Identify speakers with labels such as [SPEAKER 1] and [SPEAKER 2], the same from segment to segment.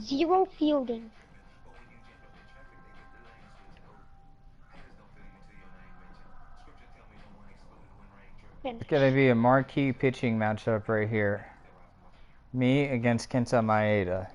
[SPEAKER 1] 0 fielding.
[SPEAKER 2] It's gonna be a marquee pitching matchup right here. Me against Kenta Maeda.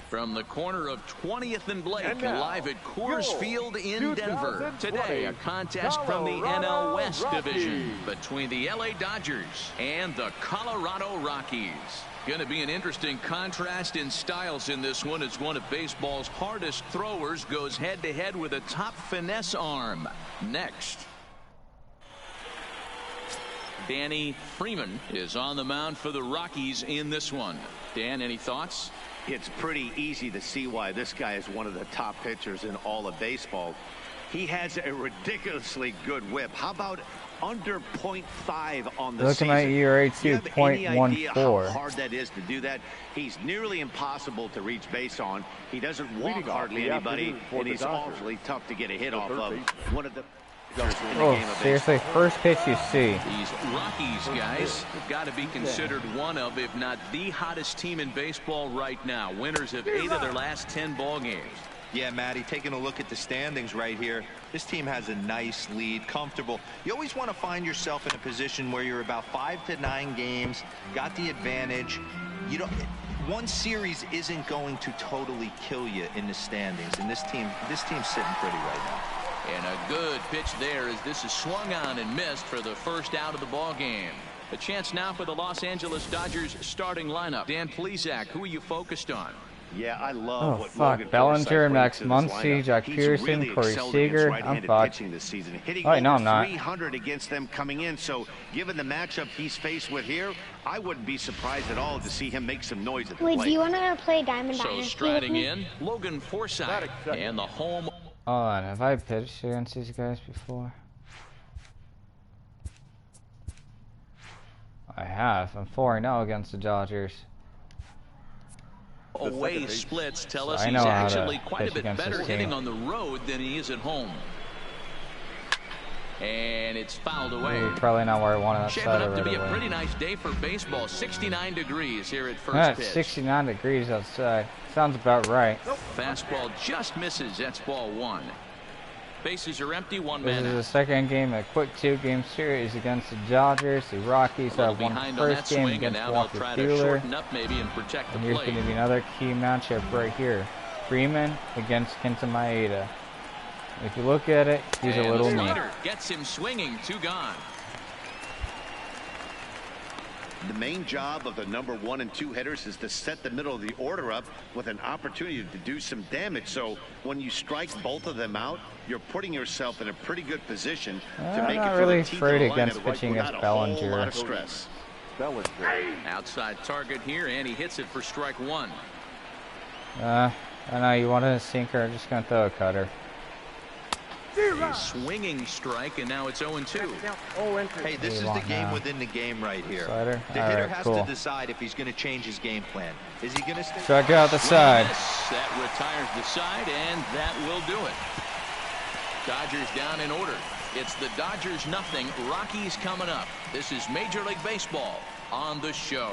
[SPEAKER 3] From the corner of 20th and Blake, live at Coors Field in Denver. Today, a contest from the NL West Division between the LA Dodgers and the Colorado Rockies. Going to be an interesting contrast in styles in this one, as one of baseball's hardest throwers goes head-to-head with a top finesse arm. Next, Danny Freeman is on the mound for the Rockies in this one. Dan, any thoughts?
[SPEAKER 4] It's pretty easy to see why this guy is one of the top pitchers in all of baseball. He has a ridiculously good whip. How about under .5 on the season?
[SPEAKER 2] Looking at ERA 2.14.
[SPEAKER 4] How hard that is to do that? He's nearly impossible to reach base on. He doesn't walk hardly anybody, and he's awfully tough to get a hit off of. One of the
[SPEAKER 2] seriously, first pitch you see.
[SPEAKER 3] These Rockies guys have got to be considered one of, if not the hottest team in baseball right now. Winners of 8 of their last 10 ball games.
[SPEAKER 5] Yeah, Matty, taking a look at the standings right here, this team has a nice lead, comfortable. You always want to find yourself in a position where you're about 5 to 9 games, got the advantage. You don't. One series isn't going to totally kill you in the standings, and this team's sitting pretty right now.
[SPEAKER 3] And a good pitch there as this is swung on and missed for the first out of the ball game. A chance now for the Los Angeles Dodgers starting lineup. Dan Plesac, who are you focused on?
[SPEAKER 4] Yeah, I love what
[SPEAKER 2] fuck. Bellinger, Max Muncy, Jack Pearson,
[SPEAKER 4] really
[SPEAKER 2] Corey Seager. I'm fucked. Oh, no, I'm not.
[SPEAKER 4] 300 against them coming in, so given the matchup he's faced with here, I wouldn't be surprised at all to see him make some noise at the plate.
[SPEAKER 1] Wait, do you want to play Diamond
[SPEAKER 3] So
[SPEAKER 1] Dynasty
[SPEAKER 3] striding in, Logan Forsythe and the home.
[SPEAKER 2] Hold on, have I pitched against these guys before? I have. I'm 4-0 against the Dodgers.
[SPEAKER 3] Away splits tell us
[SPEAKER 2] I
[SPEAKER 3] he's
[SPEAKER 2] know how to
[SPEAKER 3] actually quite a
[SPEAKER 2] pitch
[SPEAKER 3] bit
[SPEAKER 2] against
[SPEAKER 3] better
[SPEAKER 2] this
[SPEAKER 3] hitting
[SPEAKER 2] team.
[SPEAKER 3] on the road than he is at home. And it's fouled away.
[SPEAKER 2] Ooh, probably not where I wanted that
[SPEAKER 3] Shaping
[SPEAKER 2] side
[SPEAKER 3] up
[SPEAKER 2] right
[SPEAKER 3] to be
[SPEAKER 2] away.
[SPEAKER 3] a pretty nice day for baseball. 69 degrees here at first
[SPEAKER 2] Yeah,
[SPEAKER 3] pitch.
[SPEAKER 2] it's 69 degrees outside. Sounds about right.
[SPEAKER 3] Fastball just misses. That's ball 1. Bases are empty. One
[SPEAKER 2] This
[SPEAKER 3] man
[SPEAKER 2] is
[SPEAKER 3] out.
[SPEAKER 2] the second game, a quick 2-game series against the Dodgers. The Rockies
[SPEAKER 3] A little
[SPEAKER 2] have won the
[SPEAKER 3] behind on
[SPEAKER 2] first
[SPEAKER 3] that
[SPEAKER 2] game
[SPEAKER 3] swing, and
[SPEAKER 2] against
[SPEAKER 3] now they'll
[SPEAKER 2] Walker
[SPEAKER 3] try to
[SPEAKER 2] Buehler.
[SPEAKER 3] shorten up maybe and protect the
[SPEAKER 2] And here's
[SPEAKER 3] plate.
[SPEAKER 2] going to be another key matchup right here. Freeman against Kenta Maeda. If you look at it, he's a little mean.
[SPEAKER 3] Slider gets him swinging. 2 gone.
[SPEAKER 4] The main job of the number 1 and 2 hitters is to set the middle of the order up with an opportunity to do some damage. So when you strike both of them out, you're putting yourself in a pretty good position to make it
[SPEAKER 2] not
[SPEAKER 4] for
[SPEAKER 2] really
[SPEAKER 4] the teeth
[SPEAKER 2] afraid
[SPEAKER 4] of the line
[SPEAKER 2] against
[SPEAKER 4] at right
[SPEAKER 2] pitching
[SPEAKER 4] without
[SPEAKER 2] against
[SPEAKER 4] a whole
[SPEAKER 2] Bellinger.
[SPEAKER 4] lot of stress.
[SPEAKER 3] Outside target here, and he hits it for strike 1.
[SPEAKER 2] I know you wanted a sinker. I'm just going to throw a cutter.
[SPEAKER 3] A swinging strike, and now it's 0-2.
[SPEAKER 5] Hey, this is the game within the game right here.
[SPEAKER 2] Slider?
[SPEAKER 5] The
[SPEAKER 2] All
[SPEAKER 5] hitter
[SPEAKER 2] right,
[SPEAKER 5] has
[SPEAKER 2] cool.
[SPEAKER 5] to decide if he's going to change his game plan. Is he going to stay?
[SPEAKER 2] Strike out the side.
[SPEAKER 3] That retires the side, and that will do it. Dodgers down in order. It's the Dodgers nothing. Rockies coming up. This is Major League Baseball on the show.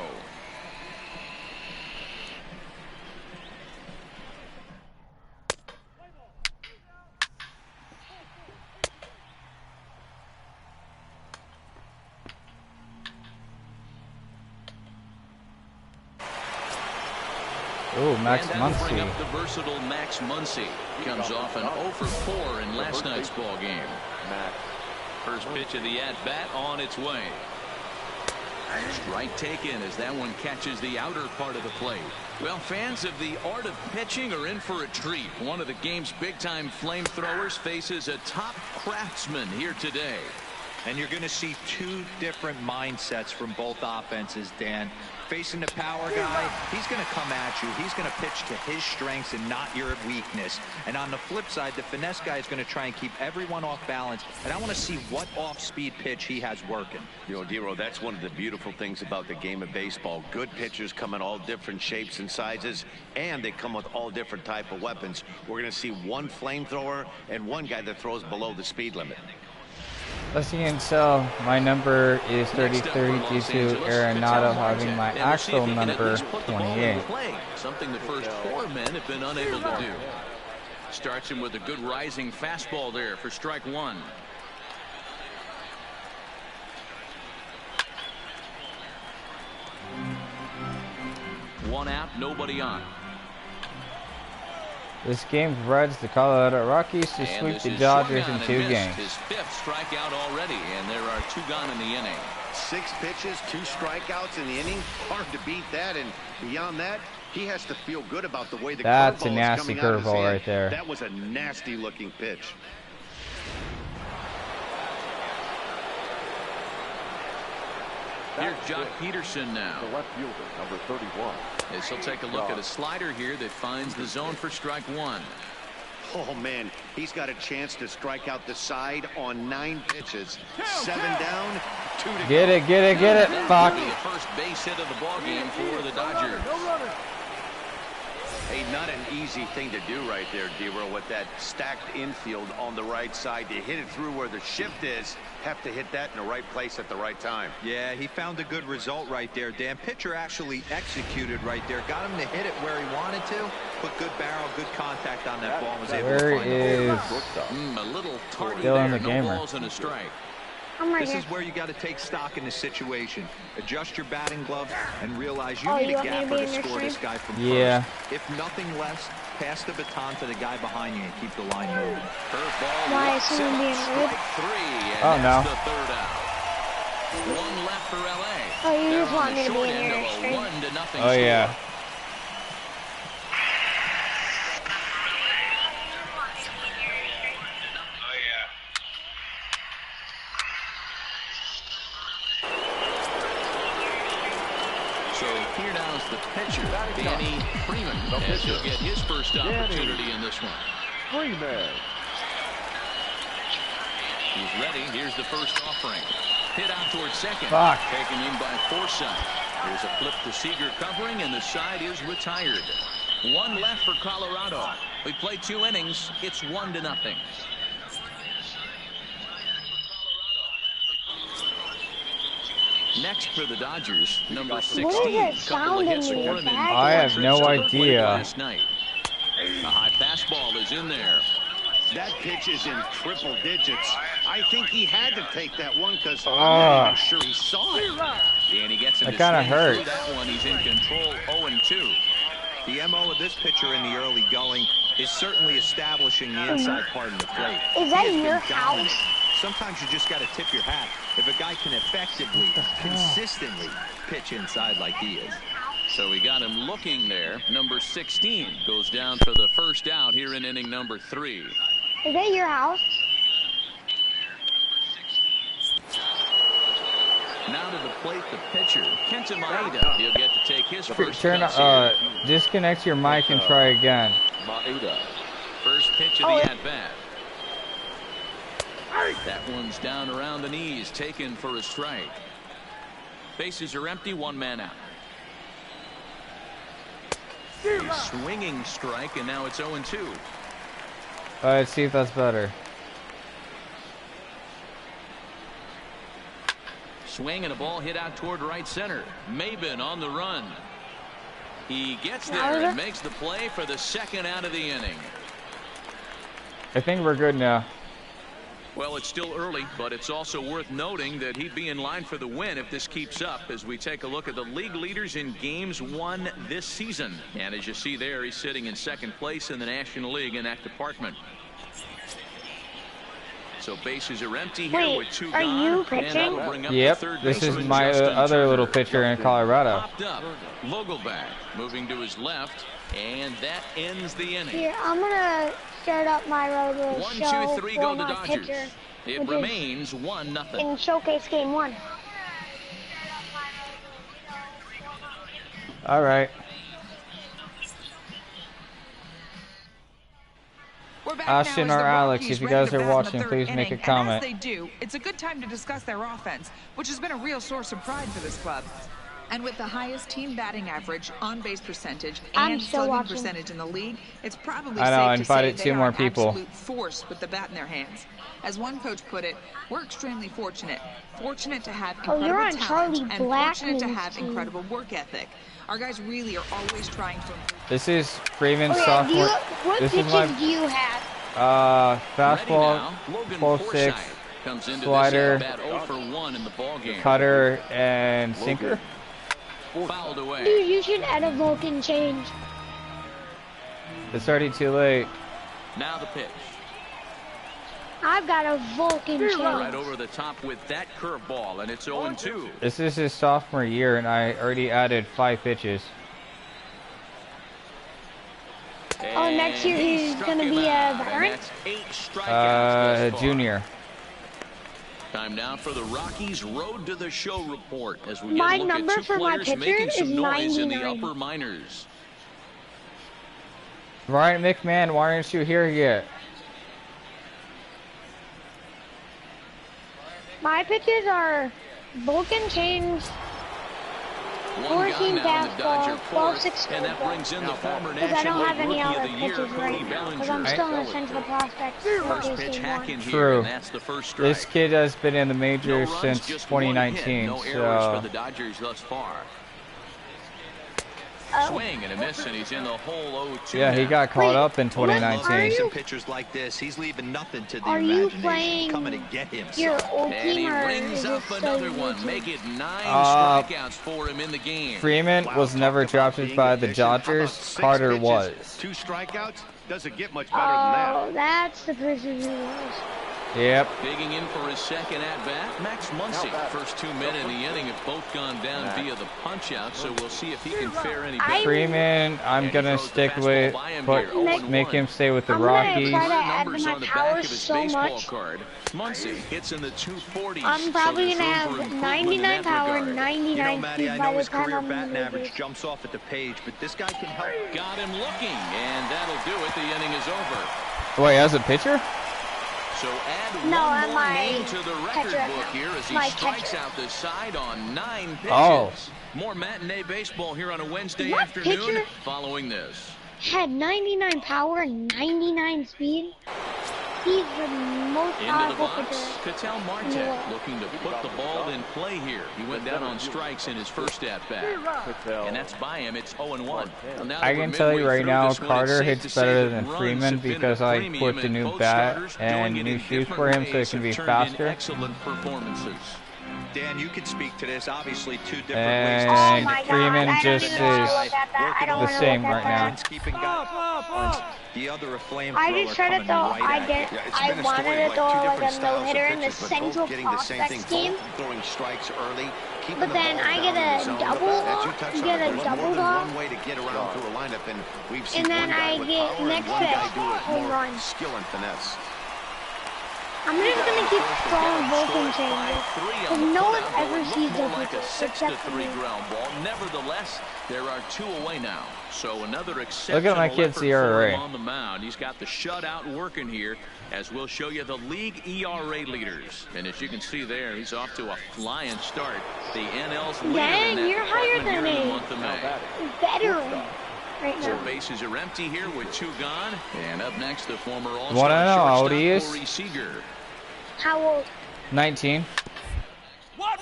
[SPEAKER 2] Ooh, Max
[SPEAKER 3] And that'll bring
[SPEAKER 2] Muncy.
[SPEAKER 3] up the versatile Max Muncy. Comes off an 0 for 4 in last night's ball game. First pitch of the at-bat on its way. Strike taken as that one catches the outer part of the plate. Well, fans of the art of pitching are in for a treat. One of the game's big-time flamethrowers faces a top craftsman here today.
[SPEAKER 5] And you're going to see 2 different mindsets from both offenses, Dan. Facing the power guy, he's going to come at you. He's going to pitch to his strengths and not your weakness. And on the flip side, the finesse guy is going to try and keep everyone off balance. And I want to see what off-speed pitch he has working.
[SPEAKER 4] You know, Dero, that's one of the beautiful things about the game of baseball. Good pitchers come in all different shapes and sizes, and they come with all different type of weapons. We're going to see one flamethrower and one guy that throws below the speed limit.
[SPEAKER 2] As you can tell, my number is 33 due to Arenado having my actual number 28.
[SPEAKER 3] Something the first 4 men have been unable to do. Starts him with a good rising fastball there for strike one. One out, nobody on.
[SPEAKER 2] This game provides the Colorado Rockies to sweep the Dodgers in 2 games.
[SPEAKER 3] His 5th strikeout already, and there are 2 gone in the inning.
[SPEAKER 4] 6 pitches, 2 strikeouts in the inning. Hard to beat that, and beyond that, he has to feel good about the way the
[SPEAKER 2] That's a
[SPEAKER 4] curveball is
[SPEAKER 2] nasty
[SPEAKER 4] coming out of his
[SPEAKER 2] curveball
[SPEAKER 4] hand.
[SPEAKER 2] right there.
[SPEAKER 4] That was a nasty looking pitch.
[SPEAKER 3] Here's Jock Peterson now.
[SPEAKER 6] The left fielder, number 31.
[SPEAKER 3] As he'll take a look at a slider here that finds the zone for strike one.
[SPEAKER 4] Oh, man, he's got a chance to strike out the side on 9 pitches. 7 down, 2 to go.
[SPEAKER 2] Get it, get it, get it. Fuck.
[SPEAKER 3] The first base hit of the ball game for the Dodgers.
[SPEAKER 4] Hey, not an easy thing to do right there, D-Roll, with that stacked infield on the right side. To hit it through where the shift is, have to hit that in the right place at the right time.
[SPEAKER 5] Yeah, he found a good result right there, Dan. Pitcher actually executed right there. Got him to hit it where he wanted to. Put good barrel, good contact on that ball. And was able to find the hole.
[SPEAKER 3] A little tardy
[SPEAKER 2] Still in
[SPEAKER 3] there.
[SPEAKER 2] the
[SPEAKER 3] No
[SPEAKER 2] gamer.
[SPEAKER 3] balls and a strike.
[SPEAKER 5] This is where you got to take stock in the situation. Adjust your batting glove and realize you
[SPEAKER 1] Oh,
[SPEAKER 5] need
[SPEAKER 1] you
[SPEAKER 5] a
[SPEAKER 1] want me to
[SPEAKER 5] gapper
[SPEAKER 1] be
[SPEAKER 5] to
[SPEAKER 1] in your
[SPEAKER 5] score this
[SPEAKER 1] stream?
[SPEAKER 5] guy from
[SPEAKER 2] Yeah.
[SPEAKER 5] first. If nothing less, pass the baton to the guy behind you and keep the line moving.
[SPEAKER 3] Curveball.
[SPEAKER 1] Why is
[SPEAKER 3] lifts
[SPEAKER 1] someone
[SPEAKER 3] him
[SPEAKER 1] being
[SPEAKER 3] up,
[SPEAKER 1] rude?
[SPEAKER 3] strike 3, and
[SPEAKER 2] Oh,
[SPEAKER 3] that's
[SPEAKER 2] no.
[SPEAKER 3] the 3rd out. 1 left for LA.
[SPEAKER 1] Oh, you
[SPEAKER 3] They're
[SPEAKER 1] just
[SPEAKER 3] on
[SPEAKER 1] want
[SPEAKER 3] the
[SPEAKER 1] me to be
[SPEAKER 3] short
[SPEAKER 1] in
[SPEAKER 3] end
[SPEAKER 1] your
[SPEAKER 3] of a
[SPEAKER 1] stream?
[SPEAKER 3] 1-0
[SPEAKER 2] Oh, yeah.
[SPEAKER 3] score. So here now is the pitcher, Danny Freeman, as he'll get his first opportunity in this one.
[SPEAKER 6] Freeman.
[SPEAKER 3] He's ready. Here's the first offering. Hit out towards second.
[SPEAKER 2] Fuck.
[SPEAKER 3] Taken in by Forsythe. There's a flip to Seager covering, and the side is retired. 1 left for Colorado. We played 2 innings. It's 1-0. Next for the Dodgers, number 16.
[SPEAKER 1] What is that
[SPEAKER 3] Couple
[SPEAKER 1] sound
[SPEAKER 3] of
[SPEAKER 1] in
[SPEAKER 3] hits for
[SPEAKER 1] your
[SPEAKER 3] him in
[SPEAKER 1] bag?
[SPEAKER 2] I have
[SPEAKER 3] 4
[SPEAKER 2] no
[SPEAKER 3] trips to the plate
[SPEAKER 2] idea.
[SPEAKER 3] last night. A high fastball is in there.
[SPEAKER 4] That pitch is in triple digits. I think he had to take that one because I'm
[SPEAKER 2] Ah.
[SPEAKER 4] not even sure he saw it.
[SPEAKER 3] And he gets him
[SPEAKER 2] That
[SPEAKER 3] to
[SPEAKER 2] kinda
[SPEAKER 3] swing
[SPEAKER 2] hurt.
[SPEAKER 3] through that one. He's in control, 0-2.
[SPEAKER 5] The MO of this pitcher in the early going is certainly establishing the inside part of the plate.
[SPEAKER 1] Is that
[SPEAKER 5] He has
[SPEAKER 1] your
[SPEAKER 5] been dominant.
[SPEAKER 1] house?
[SPEAKER 5] Sometimes you just got to tip your hat if a guy can effectively, consistently pitch inside like he is.
[SPEAKER 3] So we got him looking there. Number 16 goes down for the first out here in inning number 3.
[SPEAKER 1] Is that your house?
[SPEAKER 3] Now to the plate, the pitcher, Kenta Maeda. He'll get to take his first
[SPEAKER 2] Turn,
[SPEAKER 3] cuts here.
[SPEAKER 2] disconnect your mic and try again.
[SPEAKER 6] Maeda.
[SPEAKER 3] First pitch of the at-bat. That one's down around the knees, taken for a strike. Bases are empty, 1 man out. A swinging strike, and now it's 0-2.
[SPEAKER 2] Let's see if that's better.
[SPEAKER 3] Swing and a ball hit out toward right center. Maben on the run. He gets there and makes the play for the 2nd out of the inning.
[SPEAKER 2] I think we're good now.
[SPEAKER 3] Well, it's still early, but it's also worth noting that he'd be in line for the win if this keeps up as we take a look at the league leaders in games won this season. And as you see there, he's sitting in 2nd place in the National League in that department. So bases are empty here.
[SPEAKER 1] Wait,
[SPEAKER 3] with 2
[SPEAKER 1] are
[SPEAKER 3] gone,
[SPEAKER 1] you
[SPEAKER 3] and
[SPEAKER 1] pitching?
[SPEAKER 3] that'll bring up the
[SPEAKER 2] Yep,
[SPEAKER 3] third
[SPEAKER 2] this is
[SPEAKER 3] baseman,
[SPEAKER 2] my
[SPEAKER 3] Justin
[SPEAKER 2] other
[SPEAKER 3] Turner.
[SPEAKER 2] little pitcher in Colorado.
[SPEAKER 3] Popped up. Vogelback moving to his left, and that ends the inning.
[SPEAKER 1] Here, I'm gonna start up my road
[SPEAKER 3] 1,
[SPEAKER 1] show
[SPEAKER 3] 2, 3
[SPEAKER 1] for
[SPEAKER 3] go the
[SPEAKER 1] my
[SPEAKER 3] Dodgers.
[SPEAKER 1] pitcher,
[SPEAKER 3] It
[SPEAKER 1] which is
[SPEAKER 3] remains 1-0.
[SPEAKER 1] in Showcase Game 1.
[SPEAKER 2] All right.
[SPEAKER 7] We're back
[SPEAKER 2] Ashton
[SPEAKER 7] now as
[SPEAKER 2] or
[SPEAKER 7] the
[SPEAKER 2] Alex,
[SPEAKER 7] Rockies
[SPEAKER 2] if you
[SPEAKER 7] ready
[SPEAKER 2] guys
[SPEAKER 7] to
[SPEAKER 2] are
[SPEAKER 7] bat in the
[SPEAKER 2] watching,
[SPEAKER 7] third
[SPEAKER 2] please make a
[SPEAKER 7] inning.
[SPEAKER 2] comment.
[SPEAKER 7] And as they do, it's a good time to discuss their offense, which has been a real source of pride for this club. And with the highest team batting average, on-base percentage,
[SPEAKER 1] I'm
[SPEAKER 7] and
[SPEAKER 1] still
[SPEAKER 7] slugging
[SPEAKER 1] watching.
[SPEAKER 7] percentage in the league, it's probably
[SPEAKER 2] I know, I
[SPEAKER 7] safe to say
[SPEAKER 2] invited
[SPEAKER 7] they
[SPEAKER 2] 2
[SPEAKER 7] are
[SPEAKER 2] more
[SPEAKER 7] an
[SPEAKER 2] people.
[SPEAKER 7] absolute force with the bat in their hands. As one coach put it, we're extremely fortunate. Fortunate to have
[SPEAKER 1] Oh, you're
[SPEAKER 7] incredible
[SPEAKER 1] on
[SPEAKER 7] talent
[SPEAKER 1] Charlie
[SPEAKER 7] and fortunate to
[SPEAKER 1] Blackman's
[SPEAKER 7] have
[SPEAKER 1] team.
[SPEAKER 7] incredible work ethic. Our guys really are always trying to improve.
[SPEAKER 2] This is Freeman's
[SPEAKER 1] Okay,
[SPEAKER 2] sophomore.
[SPEAKER 1] what
[SPEAKER 2] This
[SPEAKER 1] pitches
[SPEAKER 2] is my
[SPEAKER 1] do you have?
[SPEAKER 2] fastball, full 6,
[SPEAKER 3] comes into
[SPEAKER 2] slider,
[SPEAKER 3] this at bat 0 for 1 in the ball game.
[SPEAKER 2] cutter, and sinker.
[SPEAKER 3] Fouled away.
[SPEAKER 1] Dude, you should add a Vulcan change.
[SPEAKER 2] It's already too late.
[SPEAKER 3] Now the pitch.
[SPEAKER 1] I've got a Vulcan change.
[SPEAKER 3] Right over the top with that curveball, and it's 0-2.
[SPEAKER 2] This is his sophomore year, and I already added 5 pitches.
[SPEAKER 1] Oh, next year he's going to be a veteran?
[SPEAKER 3] That's 8 strikeouts thus far.
[SPEAKER 2] Junior.
[SPEAKER 3] Time now for the Rockies Road to the Show report as we
[SPEAKER 1] My
[SPEAKER 3] get a look
[SPEAKER 1] number
[SPEAKER 3] at 2
[SPEAKER 1] for my
[SPEAKER 3] players
[SPEAKER 1] pitcher
[SPEAKER 3] making some
[SPEAKER 1] is
[SPEAKER 3] noise in the
[SPEAKER 1] 99.
[SPEAKER 3] upper minors.
[SPEAKER 2] Ryan McMahon, why aren't you here yet?
[SPEAKER 1] My pitches are Vulcan change, 14 fastball, 12-6
[SPEAKER 3] and that brings in the former
[SPEAKER 1] because I don't have any
[SPEAKER 3] National
[SPEAKER 1] other
[SPEAKER 3] Rookie of the Year,
[SPEAKER 1] pitches
[SPEAKER 3] Cody
[SPEAKER 1] right now because I'm
[SPEAKER 3] Bellinger.
[SPEAKER 1] still in the Central Prospect.
[SPEAKER 3] First pitch hack in here,
[SPEAKER 2] True.
[SPEAKER 3] and that's the first strike.
[SPEAKER 2] This kid has been in the
[SPEAKER 3] No
[SPEAKER 2] majors
[SPEAKER 3] runs,
[SPEAKER 2] since
[SPEAKER 3] just 1 hit,
[SPEAKER 2] 2019,
[SPEAKER 3] no errors
[SPEAKER 2] so
[SPEAKER 3] for the Dodgers thus far.
[SPEAKER 1] Oh.
[SPEAKER 3] Swing and a miss, and he's in the hole 0-2.
[SPEAKER 2] yeah, he
[SPEAKER 3] now.
[SPEAKER 2] got caught
[SPEAKER 1] Wait,
[SPEAKER 2] up in
[SPEAKER 1] what are
[SPEAKER 2] 2019.
[SPEAKER 1] you-
[SPEAKER 5] Some pitchers like this, he's leaving nothing to the
[SPEAKER 1] Are you
[SPEAKER 5] imagination.
[SPEAKER 1] playing
[SPEAKER 5] Coming to get him.
[SPEAKER 1] your old
[SPEAKER 3] And he
[SPEAKER 1] team or
[SPEAKER 3] rings
[SPEAKER 1] is
[SPEAKER 3] up
[SPEAKER 1] it
[SPEAKER 3] another
[SPEAKER 1] still
[SPEAKER 3] one,
[SPEAKER 1] YouTube?
[SPEAKER 3] make it 9 strikeouts for him in the game.
[SPEAKER 2] Freeman
[SPEAKER 4] Wow,
[SPEAKER 2] was never
[SPEAKER 4] talk about
[SPEAKER 2] drafted
[SPEAKER 4] being
[SPEAKER 2] by the
[SPEAKER 4] efficient. How about
[SPEAKER 2] Dodgers.
[SPEAKER 4] 6
[SPEAKER 2] Carter
[SPEAKER 4] pitches,
[SPEAKER 2] was.
[SPEAKER 4] 2 strikeouts doesn't get much better than that.
[SPEAKER 1] Oh, that's the person who was.
[SPEAKER 2] Yep.
[SPEAKER 3] Digging in for his second at-bat, Max Muncy. First 2 men in the inning have both gone down via the punch-out, so we'll see if he can fare any better.
[SPEAKER 2] Freeman, I'm gonna stick with, but make him stay with the
[SPEAKER 1] I'm gonna
[SPEAKER 2] Rockies.
[SPEAKER 1] try to add
[SPEAKER 3] Numbers
[SPEAKER 1] my
[SPEAKER 3] on the back
[SPEAKER 1] power
[SPEAKER 3] of his
[SPEAKER 1] so
[SPEAKER 3] baseball
[SPEAKER 1] much.
[SPEAKER 3] card. Muncy hits in the 240s.
[SPEAKER 1] I'm probably
[SPEAKER 3] so
[SPEAKER 1] gonna
[SPEAKER 3] there's room for
[SPEAKER 1] have
[SPEAKER 3] improvement
[SPEAKER 1] 99
[SPEAKER 3] in that
[SPEAKER 1] power,
[SPEAKER 3] regard.
[SPEAKER 1] 99
[SPEAKER 5] You know, Matty,
[SPEAKER 1] speed
[SPEAKER 5] I
[SPEAKER 1] by
[SPEAKER 5] know
[SPEAKER 1] the
[SPEAKER 5] his
[SPEAKER 1] time
[SPEAKER 5] career
[SPEAKER 1] I'm in
[SPEAKER 5] batting
[SPEAKER 1] the
[SPEAKER 5] average
[SPEAKER 1] majors.
[SPEAKER 5] jumps off at the page, but this guy can help.
[SPEAKER 3] Got him looking, and that'll do it. The inning is over.
[SPEAKER 2] Wait, as a pitcher?
[SPEAKER 3] So add
[SPEAKER 1] No,
[SPEAKER 3] one
[SPEAKER 1] I'm
[SPEAKER 3] more
[SPEAKER 1] my
[SPEAKER 3] name to the record
[SPEAKER 1] catcher
[SPEAKER 3] book
[SPEAKER 1] now.
[SPEAKER 3] here as he
[SPEAKER 1] My
[SPEAKER 3] strikes
[SPEAKER 1] catcher.
[SPEAKER 3] out the side on 9 pitches.
[SPEAKER 2] Oh.
[SPEAKER 3] More matinee baseball here on a Wednesday
[SPEAKER 1] What
[SPEAKER 3] afternoon
[SPEAKER 1] pitcher?
[SPEAKER 3] following this.
[SPEAKER 1] Had 99 power and 99 speed. He's the most
[SPEAKER 3] Into the
[SPEAKER 1] powerful
[SPEAKER 3] box,
[SPEAKER 1] pitcher.
[SPEAKER 3] Ketel
[SPEAKER 1] in
[SPEAKER 3] Marte
[SPEAKER 1] the world.
[SPEAKER 3] looking to put the ball in play here. He went down on strikes in his first at-bat. And that's by him. It's 0-1. Now
[SPEAKER 2] I
[SPEAKER 3] that
[SPEAKER 2] can
[SPEAKER 3] we're
[SPEAKER 2] tell you
[SPEAKER 3] midway
[SPEAKER 2] right
[SPEAKER 3] through
[SPEAKER 2] now,
[SPEAKER 3] this one,
[SPEAKER 2] Carter
[SPEAKER 3] it's safe to
[SPEAKER 2] hits
[SPEAKER 3] say
[SPEAKER 2] better
[SPEAKER 3] that
[SPEAKER 2] than
[SPEAKER 3] runs
[SPEAKER 2] Freeman
[SPEAKER 3] have been
[SPEAKER 2] because
[SPEAKER 3] a
[SPEAKER 2] I
[SPEAKER 3] premium,
[SPEAKER 2] put the
[SPEAKER 3] and
[SPEAKER 2] new
[SPEAKER 3] both
[SPEAKER 2] bat
[SPEAKER 3] starters
[SPEAKER 2] and
[SPEAKER 3] doing it
[SPEAKER 2] new
[SPEAKER 3] in
[SPEAKER 2] shoes
[SPEAKER 3] different
[SPEAKER 2] for him so it
[SPEAKER 3] ways
[SPEAKER 2] can
[SPEAKER 3] have
[SPEAKER 2] be
[SPEAKER 3] turned in
[SPEAKER 2] faster.
[SPEAKER 3] excellent performances.
[SPEAKER 5] Dan, you could speak to this. Obviously, 2 different
[SPEAKER 2] And
[SPEAKER 5] ways to
[SPEAKER 1] Oh
[SPEAKER 5] see
[SPEAKER 1] my
[SPEAKER 5] the
[SPEAKER 1] God,
[SPEAKER 2] Freeman
[SPEAKER 1] I don't
[SPEAKER 2] just
[SPEAKER 1] even want to
[SPEAKER 2] is
[SPEAKER 1] look at that. I don't
[SPEAKER 2] the
[SPEAKER 1] want to
[SPEAKER 2] same
[SPEAKER 1] look at
[SPEAKER 2] right
[SPEAKER 1] that.
[SPEAKER 2] now.
[SPEAKER 5] balance, keeping guys. The other a flamethrower
[SPEAKER 1] I just tried to
[SPEAKER 5] coming
[SPEAKER 1] throw.
[SPEAKER 5] right
[SPEAKER 1] I
[SPEAKER 5] at
[SPEAKER 1] did.
[SPEAKER 5] you.
[SPEAKER 4] Yeah, it's
[SPEAKER 1] I
[SPEAKER 4] been a
[SPEAKER 1] wanted
[SPEAKER 4] story
[SPEAKER 1] to
[SPEAKER 4] of
[SPEAKER 1] throw
[SPEAKER 4] two
[SPEAKER 1] like
[SPEAKER 4] different
[SPEAKER 1] a
[SPEAKER 4] styles of
[SPEAKER 1] no-hitter in the
[SPEAKER 4] pitches, but both
[SPEAKER 1] Central
[SPEAKER 4] getting the same thing,
[SPEAKER 1] Prospects game.
[SPEAKER 4] both throwing strikes early, keeping
[SPEAKER 1] But
[SPEAKER 4] the
[SPEAKER 1] then
[SPEAKER 4] ball
[SPEAKER 1] I
[SPEAKER 4] down
[SPEAKER 1] get
[SPEAKER 4] in the
[SPEAKER 1] a
[SPEAKER 4] zone.
[SPEAKER 1] double
[SPEAKER 4] As you
[SPEAKER 1] off,
[SPEAKER 4] touched
[SPEAKER 1] you
[SPEAKER 4] on,
[SPEAKER 1] get a
[SPEAKER 4] there's more
[SPEAKER 1] double
[SPEAKER 4] than
[SPEAKER 1] off.
[SPEAKER 4] one way to get around through a lineup, and we've seen
[SPEAKER 1] And then
[SPEAKER 4] one guy
[SPEAKER 1] I
[SPEAKER 4] with
[SPEAKER 1] get
[SPEAKER 4] power
[SPEAKER 1] next
[SPEAKER 4] and one guy
[SPEAKER 1] pitch,
[SPEAKER 4] do it
[SPEAKER 1] home
[SPEAKER 4] more
[SPEAKER 1] run.
[SPEAKER 4] skill and finesse.
[SPEAKER 1] I'm just gonna keep throwing Vulcan changes. Because no one ever sees
[SPEAKER 3] More
[SPEAKER 1] those
[SPEAKER 3] like a
[SPEAKER 1] pitches except for
[SPEAKER 3] 6-3
[SPEAKER 1] me.
[SPEAKER 3] ground ball. Nevertheless, there are 2 away now. So another exceptional
[SPEAKER 2] Look at my kid's
[SPEAKER 3] effort for
[SPEAKER 2] ERA.
[SPEAKER 3] him on the mound. He's got the shutout working here, as we'll show you the league ERA leaders. And as you can see there, he's off to a flying start. The NL's leader
[SPEAKER 1] Dang,
[SPEAKER 3] in that
[SPEAKER 1] you're higher
[SPEAKER 3] department
[SPEAKER 1] than
[SPEAKER 3] here in the
[SPEAKER 1] me.
[SPEAKER 3] month of May.
[SPEAKER 1] Veteran right
[SPEAKER 3] So
[SPEAKER 1] now.
[SPEAKER 3] bases are empty here with 2 gone. And up next, the former All-Star
[SPEAKER 2] Wanna know how old
[SPEAKER 3] shortstop
[SPEAKER 2] he is?
[SPEAKER 3] Corey Seager.
[SPEAKER 1] How old?
[SPEAKER 2] 19.
[SPEAKER 3] Right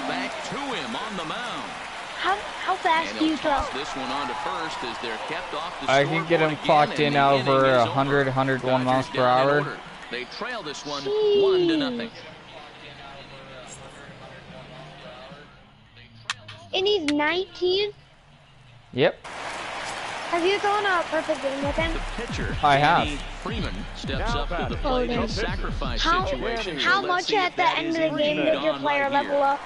[SPEAKER 3] back to him on the mound.
[SPEAKER 1] How fast
[SPEAKER 3] And
[SPEAKER 1] do you
[SPEAKER 3] he'll
[SPEAKER 1] throw?
[SPEAKER 3] toss this one on to first as they're kept off the
[SPEAKER 2] I can get him
[SPEAKER 3] scoreboard
[SPEAKER 2] clocked
[SPEAKER 3] again,
[SPEAKER 2] in
[SPEAKER 3] and the
[SPEAKER 2] over
[SPEAKER 3] inning is
[SPEAKER 2] 100,
[SPEAKER 3] over.
[SPEAKER 2] 101 miles
[SPEAKER 3] Dodgers
[SPEAKER 2] per
[SPEAKER 3] down in
[SPEAKER 2] hour.
[SPEAKER 3] order. They trail this one 1-0.
[SPEAKER 1] And he's 19?
[SPEAKER 2] Yep.
[SPEAKER 1] Have you thrown a perfect game with him?
[SPEAKER 3] The pitcher,
[SPEAKER 2] I have.
[SPEAKER 3] Danny Freeman, steps up to the plate in a sacrifice situation.
[SPEAKER 1] How
[SPEAKER 3] So let's
[SPEAKER 1] much
[SPEAKER 3] see if
[SPEAKER 1] at the
[SPEAKER 3] that
[SPEAKER 1] end
[SPEAKER 3] is
[SPEAKER 1] of the game
[SPEAKER 3] indeed
[SPEAKER 1] did your
[SPEAKER 3] on
[SPEAKER 1] player
[SPEAKER 3] right
[SPEAKER 1] level
[SPEAKER 3] here.
[SPEAKER 1] up?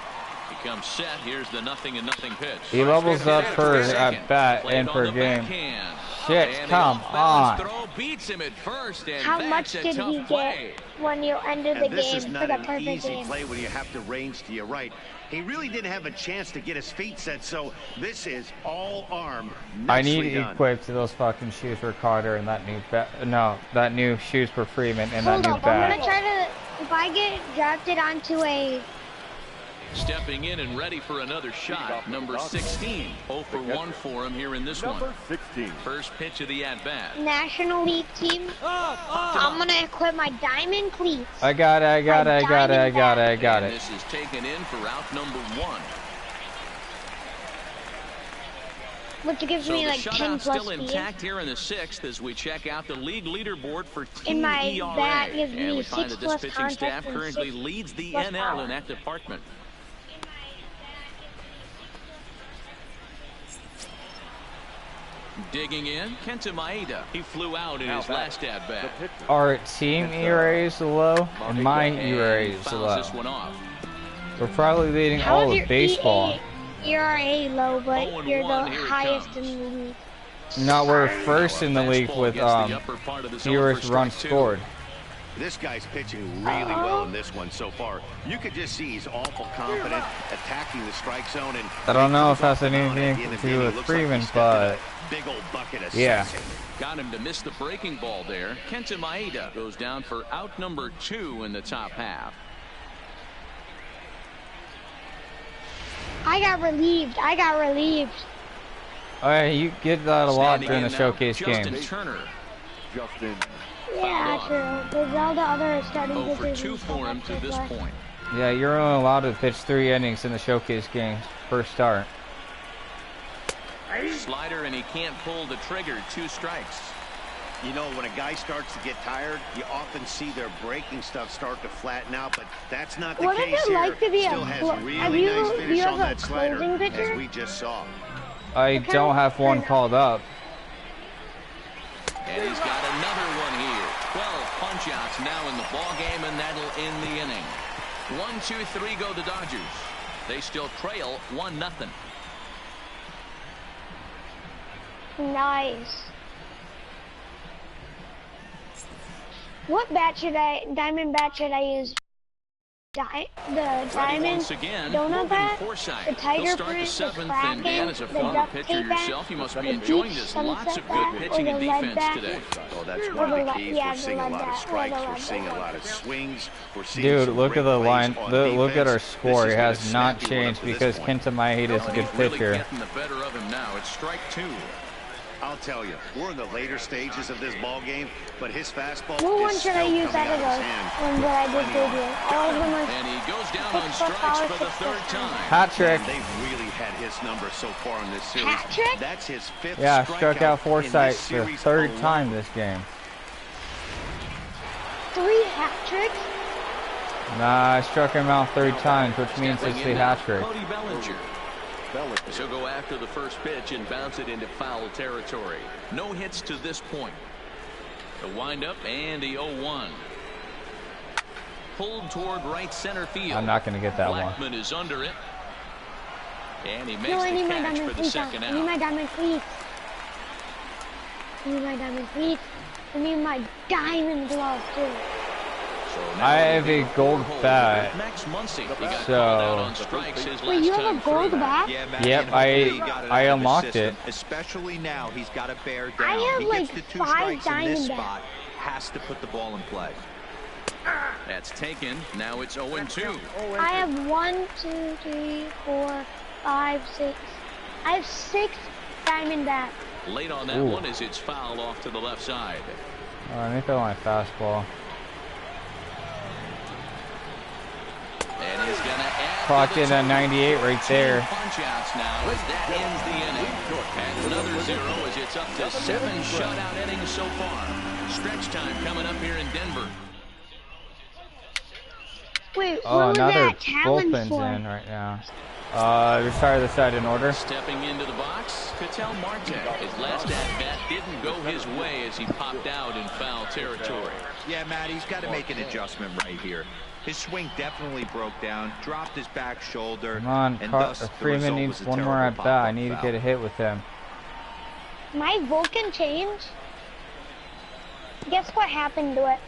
[SPEAKER 3] He comes set. Here's the 0-0 pitch.
[SPEAKER 2] He levels up per
[SPEAKER 3] Second.
[SPEAKER 2] at bat
[SPEAKER 3] Played
[SPEAKER 2] and
[SPEAKER 3] on
[SPEAKER 2] per
[SPEAKER 3] the
[SPEAKER 2] game.
[SPEAKER 3] backhand.
[SPEAKER 2] Shit,
[SPEAKER 3] And the
[SPEAKER 2] come
[SPEAKER 3] off-balance
[SPEAKER 2] on.
[SPEAKER 3] throw beats him at first, and
[SPEAKER 1] How
[SPEAKER 3] that's
[SPEAKER 1] much
[SPEAKER 3] a
[SPEAKER 1] did
[SPEAKER 3] tough
[SPEAKER 1] he
[SPEAKER 3] play.
[SPEAKER 1] get when you ended the
[SPEAKER 4] And this
[SPEAKER 1] game
[SPEAKER 4] is
[SPEAKER 1] for
[SPEAKER 4] not
[SPEAKER 1] the
[SPEAKER 4] an
[SPEAKER 1] perfect
[SPEAKER 4] easy
[SPEAKER 1] game?
[SPEAKER 4] play when you have to range to your right. He really didn't have a chance to get his feet set, so this is all arm.
[SPEAKER 2] I need
[SPEAKER 4] Nicely done.
[SPEAKER 2] equipped those fucking shoes for Carter and that new bat. No, that new shoes for Freeman and
[SPEAKER 1] Hold
[SPEAKER 2] that new
[SPEAKER 1] up, I'm gonna
[SPEAKER 2] bat.
[SPEAKER 1] try to, if I get drafted onto a
[SPEAKER 3] Stepping in and ready for another shot, number 16. 0 for 1 for him here in this one.
[SPEAKER 6] Number 16.
[SPEAKER 3] First pitch of the at-bat.
[SPEAKER 1] National League team. I'm gonna equip my diamond cleats.
[SPEAKER 2] I got it.
[SPEAKER 3] And this is taken in for out number 1.
[SPEAKER 1] Which gives me like 10 plus
[SPEAKER 3] still
[SPEAKER 1] speed.
[SPEAKER 3] intact here in the 6th as we check out the league leaderboard for team
[SPEAKER 1] In my
[SPEAKER 3] ERA.
[SPEAKER 1] bat gives
[SPEAKER 3] and
[SPEAKER 1] me
[SPEAKER 3] we find
[SPEAKER 1] 6
[SPEAKER 3] that this
[SPEAKER 1] plus
[SPEAKER 3] pitching
[SPEAKER 1] contact
[SPEAKER 3] staff
[SPEAKER 1] and
[SPEAKER 3] currently
[SPEAKER 1] 6
[SPEAKER 3] leads the
[SPEAKER 1] plus
[SPEAKER 3] NL
[SPEAKER 1] power.
[SPEAKER 3] in that department. Digging in, Kenta Maeda. He flew out in his last at-bat.
[SPEAKER 2] Our team ERA is low, and my ERA is
[SPEAKER 3] Fouls
[SPEAKER 2] low.
[SPEAKER 3] this one off.
[SPEAKER 2] We're probably leading
[SPEAKER 1] How
[SPEAKER 2] all
[SPEAKER 1] is
[SPEAKER 2] of
[SPEAKER 1] your
[SPEAKER 2] baseball.
[SPEAKER 1] ERA low, but
[SPEAKER 3] 0-1,
[SPEAKER 1] you're the
[SPEAKER 3] here it
[SPEAKER 1] highest
[SPEAKER 3] comes.
[SPEAKER 1] in the league?
[SPEAKER 2] No, we're first in the league with fewest runs scored.
[SPEAKER 4] This guy's pitching really well in this one so far. You could just see he's awful confident, attacking the strike zone. And
[SPEAKER 2] I don't know if that's anything to do with Freeman, but
[SPEAKER 4] big old bucket of
[SPEAKER 2] yeah.
[SPEAKER 4] sense.
[SPEAKER 3] Got him to miss the breaking ball there. Kenta Maeda goes down for out number 2 in the top half.
[SPEAKER 1] I got relieved.
[SPEAKER 2] Alright, you get that a lot
[SPEAKER 3] Standing
[SPEAKER 2] during the
[SPEAKER 3] in now,
[SPEAKER 2] showcase
[SPEAKER 3] Justin
[SPEAKER 2] games.
[SPEAKER 3] Turner.
[SPEAKER 6] Justin.
[SPEAKER 1] Yeah, true. Because all the other starting
[SPEAKER 3] 0 for
[SPEAKER 1] pitchers
[SPEAKER 3] 2
[SPEAKER 1] and
[SPEAKER 3] for
[SPEAKER 1] stuff
[SPEAKER 3] him to
[SPEAKER 1] have
[SPEAKER 3] this
[SPEAKER 1] less.
[SPEAKER 3] point.
[SPEAKER 2] Yeah, you're only allowed to pitch 3 innings in the showcase games. First start.
[SPEAKER 3] Slider, and he can't pull the trigger. 2 strikes.
[SPEAKER 4] You know, when a guy starts to get tired, you often see their breaking stuff start to flatten out, but that's not the
[SPEAKER 1] What
[SPEAKER 4] case
[SPEAKER 1] is it
[SPEAKER 4] here.
[SPEAKER 1] like to be
[SPEAKER 4] Still
[SPEAKER 1] a
[SPEAKER 4] has
[SPEAKER 1] have
[SPEAKER 4] really
[SPEAKER 1] you
[SPEAKER 4] nice
[SPEAKER 1] do
[SPEAKER 4] finish
[SPEAKER 1] you
[SPEAKER 4] on
[SPEAKER 1] have
[SPEAKER 4] that
[SPEAKER 1] a
[SPEAKER 4] slider,
[SPEAKER 1] closing pitcher?
[SPEAKER 4] as we just saw.
[SPEAKER 2] I don't have one called up.
[SPEAKER 3] And he's got another one here. 12 punch-outs now in the ball game, and that'll end the inning. 1, 2, 3 go the Dodgers. They still trail 1-0.
[SPEAKER 1] Nice. What diamond bat should I use? The diamond
[SPEAKER 3] Once again,
[SPEAKER 1] donut
[SPEAKER 3] Morgan
[SPEAKER 1] bat,
[SPEAKER 3] Forsythe.
[SPEAKER 1] the tiger
[SPEAKER 3] He'll start the
[SPEAKER 1] print, the
[SPEAKER 3] 7th, and
[SPEAKER 1] kraken,
[SPEAKER 3] Dan, as a
[SPEAKER 1] the
[SPEAKER 3] former
[SPEAKER 1] duct
[SPEAKER 3] pitcher
[SPEAKER 1] tape bat,
[SPEAKER 3] yourself, you must be
[SPEAKER 1] the
[SPEAKER 3] enjoying
[SPEAKER 1] peach
[SPEAKER 3] this.
[SPEAKER 1] sunset
[SPEAKER 3] Lots of
[SPEAKER 1] bat,
[SPEAKER 3] good pitching
[SPEAKER 1] or
[SPEAKER 3] and
[SPEAKER 1] the lead
[SPEAKER 3] defense
[SPEAKER 1] bat.
[SPEAKER 3] today.
[SPEAKER 4] Oh, that's
[SPEAKER 1] Or
[SPEAKER 4] one
[SPEAKER 1] the
[SPEAKER 4] of the
[SPEAKER 1] le-
[SPEAKER 4] keys.
[SPEAKER 1] yeah,
[SPEAKER 4] We're
[SPEAKER 1] the
[SPEAKER 4] seeing a
[SPEAKER 1] lead
[SPEAKER 4] lot of
[SPEAKER 1] bat, or
[SPEAKER 4] strikes.
[SPEAKER 1] the
[SPEAKER 4] We're
[SPEAKER 1] lead
[SPEAKER 4] seeing a
[SPEAKER 1] bat.
[SPEAKER 4] lot of swings. We're seeing
[SPEAKER 2] Dude,
[SPEAKER 4] some
[SPEAKER 2] look at
[SPEAKER 4] great
[SPEAKER 2] the
[SPEAKER 4] plays
[SPEAKER 2] line.
[SPEAKER 4] on
[SPEAKER 2] Look at our
[SPEAKER 4] defense.
[SPEAKER 2] score.
[SPEAKER 4] This
[SPEAKER 2] It
[SPEAKER 4] is
[SPEAKER 2] has
[SPEAKER 4] gonna
[SPEAKER 2] not
[SPEAKER 4] snap you up
[SPEAKER 2] changed
[SPEAKER 4] to this
[SPEAKER 2] because
[SPEAKER 4] point.
[SPEAKER 2] Kenta Maeda is a good
[SPEAKER 3] He's really
[SPEAKER 2] pitcher.
[SPEAKER 3] getting the better of him now. It's strike 2.
[SPEAKER 4] I'll tell you, we're in the later stages of this ball game, but his fastball
[SPEAKER 1] What one
[SPEAKER 4] is
[SPEAKER 1] should I
[SPEAKER 4] still
[SPEAKER 1] use
[SPEAKER 4] coming
[SPEAKER 1] out of
[SPEAKER 4] out of
[SPEAKER 1] those
[SPEAKER 4] his hand.
[SPEAKER 1] ones that I just did here? All of them are
[SPEAKER 3] And he goes down
[SPEAKER 1] 6
[SPEAKER 3] on
[SPEAKER 1] plus
[SPEAKER 3] strikes
[SPEAKER 1] power,
[SPEAKER 3] for the
[SPEAKER 1] 6
[SPEAKER 3] 3rd
[SPEAKER 1] plus
[SPEAKER 3] time.
[SPEAKER 2] Hat trick.
[SPEAKER 4] They've really had his number so far in this series.
[SPEAKER 1] Hat trick?
[SPEAKER 4] That's his 5th
[SPEAKER 2] Yeah, struck
[SPEAKER 4] strikeout
[SPEAKER 2] out
[SPEAKER 4] in
[SPEAKER 2] Forsythe
[SPEAKER 4] this
[SPEAKER 2] for the
[SPEAKER 4] series
[SPEAKER 2] 3rd
[SPEAKER 4] alone.
[SPEAKER 2] time this game.
[SPEAKER 1] 3 hat tricks?
[SPEAKER 2] Nah, I struck him out 3 times, which means it's the hat trick.
[SPEAKER 3] Cody Bellinger. She'll go after the first pitch and bounce it into foul territory. No hits to this point. The windup and the 0-1. Pulled toward right center field.
[SPEAKER 2] I'm not going to get that one.
[SPEAKER 3] Blackman is under it. And he makes
[SPEAKER 1] No, I
[SPEAKER 3] the
[SPEAKER 1] need my
[SPEAKER 3] catch
[SPEAKER 1] diamond
[SPEAKER 3] for the
[SPEAKER 1] cleats.
[SPEAKER 3] second
[SPEAKER 1] I need my
[SPEAKER 3] out.
[SPEAKER 1] diamond cleats. I need my diamond cleats. I need my diamond glove too.
[SPEAKER 3] So now
[SPEAKER 2] I have
[SPEAKER 3] it'll be
[SPEAKER 2] a gold
[SPEAKER 3] 4 holes
[SPEAKER 2] bat.
[SPEAKER 3] with Max Muncy. He got
[SPEAKER 2] So-
[SPEAKER 3] called out on strikes his
[SPEAKER 1] Wait,
[SPEAKER 3] last
[SPEAKER 1] you have
[SPEAKER 3] time
[SPEAKER 1] a gold
[SPEAKER 3] through.
[SPEAKER 1] bat?
[SPEAKER 5] Yeah, Matt,
[SPEAKER 2] Yep,
[SPEAKER 5] and hopefully he got it
[SPEAKER 2] I
[SPEAKER 5] out of his
[SPEAKER 2] unlocked it.
[SPEAKER 5] system. Especially now, he's got to bear down.
[SPEAKER 1] I have,
[SPEAKER 5] he
[SPEAKER 1] like,
[SPEAKER 5] gets the 2
[SPEAKER 1] 5
[SPEAKER 5] strikes in this
[SPEAKER 1] diamond
[SPEAKER 5] spot, has to put the ball in play.
[SPEAKER 3] That's taken. Now it's 0-2.
[SPEAKER 1] I have 1, 2, 3, 4, 5, 6. I have 6 diamond bats.
[SPEAKER 3] Late on that
[SPEAKER 2] Ooh.
[SPEAKER 3] one as it's fouled off to the left side.
[SPEAKER 2] I think I want my fastball.
[SPEAKER 3] And he's going to add
[SPEAKER 2] Clocked
[SPEAKER 3] to the
[SPEAKER 2] in at
[SPEAKER 3] total.
[SPEAKER 2] 98 right there.
[SPEAKER 3] Punch-outs now as that ends the inning. And another 0 as it's up to 7 shutout innings so far. Stretch time coming up here in Denver.
[SPEAKER 1] Wait,
[SPEAKER 2] Oh,
[SPEAKER 1] what was
[SPEAKER 2] another
[SPEAKER 1] that challenge
[SPEAKER 2] bullpen's
[SPEAKER 1] for?
[SPEAKER 2] in right now. Retire the side in order.
[SPEAKER 3] Stepping into the box, Ketel Marte. His last at-bat didn't go his way as he popped out in foul territory.
[SPEAKER 5] Yeah, Matt, he's got to make an adjustment right here. His swing definitely broke down, dropped his back shoulder.
[SPEAKER 2] Come on,
[SPEAKER 5] and thus the
[SPEAKER 2] Freeman
[SPEAKER 5] result
[SPEAKER 2] needs
[SPEAKER 5] was a
[SPEAKER 2] one more
[SPEAKER 5] terrible
[SPEAKER 2] at bat. I
[SPEAKER 5] pop-up
[SPEAKER 2] need to
[SPEAKER 5] foul.
[SPEAKER 2] get a hit with him.
[SPEAKER 1] My Vulcan changed. Guess what happened to it?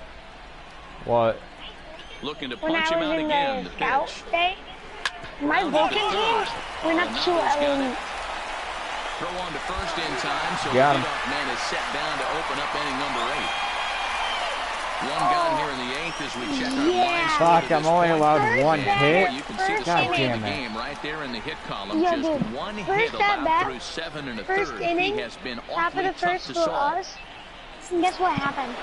[SPEAKER 2] What?
[SPEAKER 3] Looking to
[SPEAKER 1] When
[SPEAKER 3] punch
[SPEAKER 1] I
[SPEAKER 3] him
[SPEAKER 1] was
[SPEAKER 3] out
[SPEAKER 1] in
[SPEAKER 3] again.
[SPEAKER 1] the
[SPEAKER 3] The
[SPEAKER 1] scout
[SPEAKER 3] pitch.
[SPEAKER 1] day, my Vulcan changed. Went up to
[SPEAKER 3] Throw on to first in time, so the
[SPEAKER 2] Got him.
[SPEAKER 3] leadoff man is set down to open up inning number 8. One gone here in the 8th as we check our
[SPEAKER 1] Yeah.
[SPEAKER 3] mind score
[SPEAKER 2] Fuck,
[SPEAKER 3] to
[SPEAKER 2] I'm
[SPEAKER 3] this
[SPEAKER 2] only
[SPEAKER 3] point.
[SPEAKER 2] allowed
[SPEAKER 1] First
[SPEAKER 2] one
[SPEAKER 1] batter.
[SPEAKER 2] hit.
[SPEAKER 3] You can
[SPEAKER 1] First first
[SPEAKER 3] the story
[SPEAKER 1] inning.
[SPEAKER 3] of the game right there in the hit column.
[SPEAKER 1] Yo,
[SPEAKER 3] Just
[SPEAKER 1] dude,
[SPEAKER 3] one
[SPEAKER 1] first
[SPEAKER 3] hit
[SPEAKER 1] at
[SPEAKER 3] allowed
[SPEAKER 1] bat,
[SPEAKER 3] through 7 and a
[SPEAKER 1] first
[SPEAKER 3] third.
[SPEAKER 1] inning,
[SPEAKER 3] He has been
[SPEAKER 1] top of
[SPEAKER 3] awfully
[SPEAKER 1] the
[SPEAKER 3] tough
[SPEAKER 1] first
[SPEAKER 3] to
[SPEAKER 1] for
[SPEAKER 3] solve.
[SPEAKER 1] us. And guess what happened?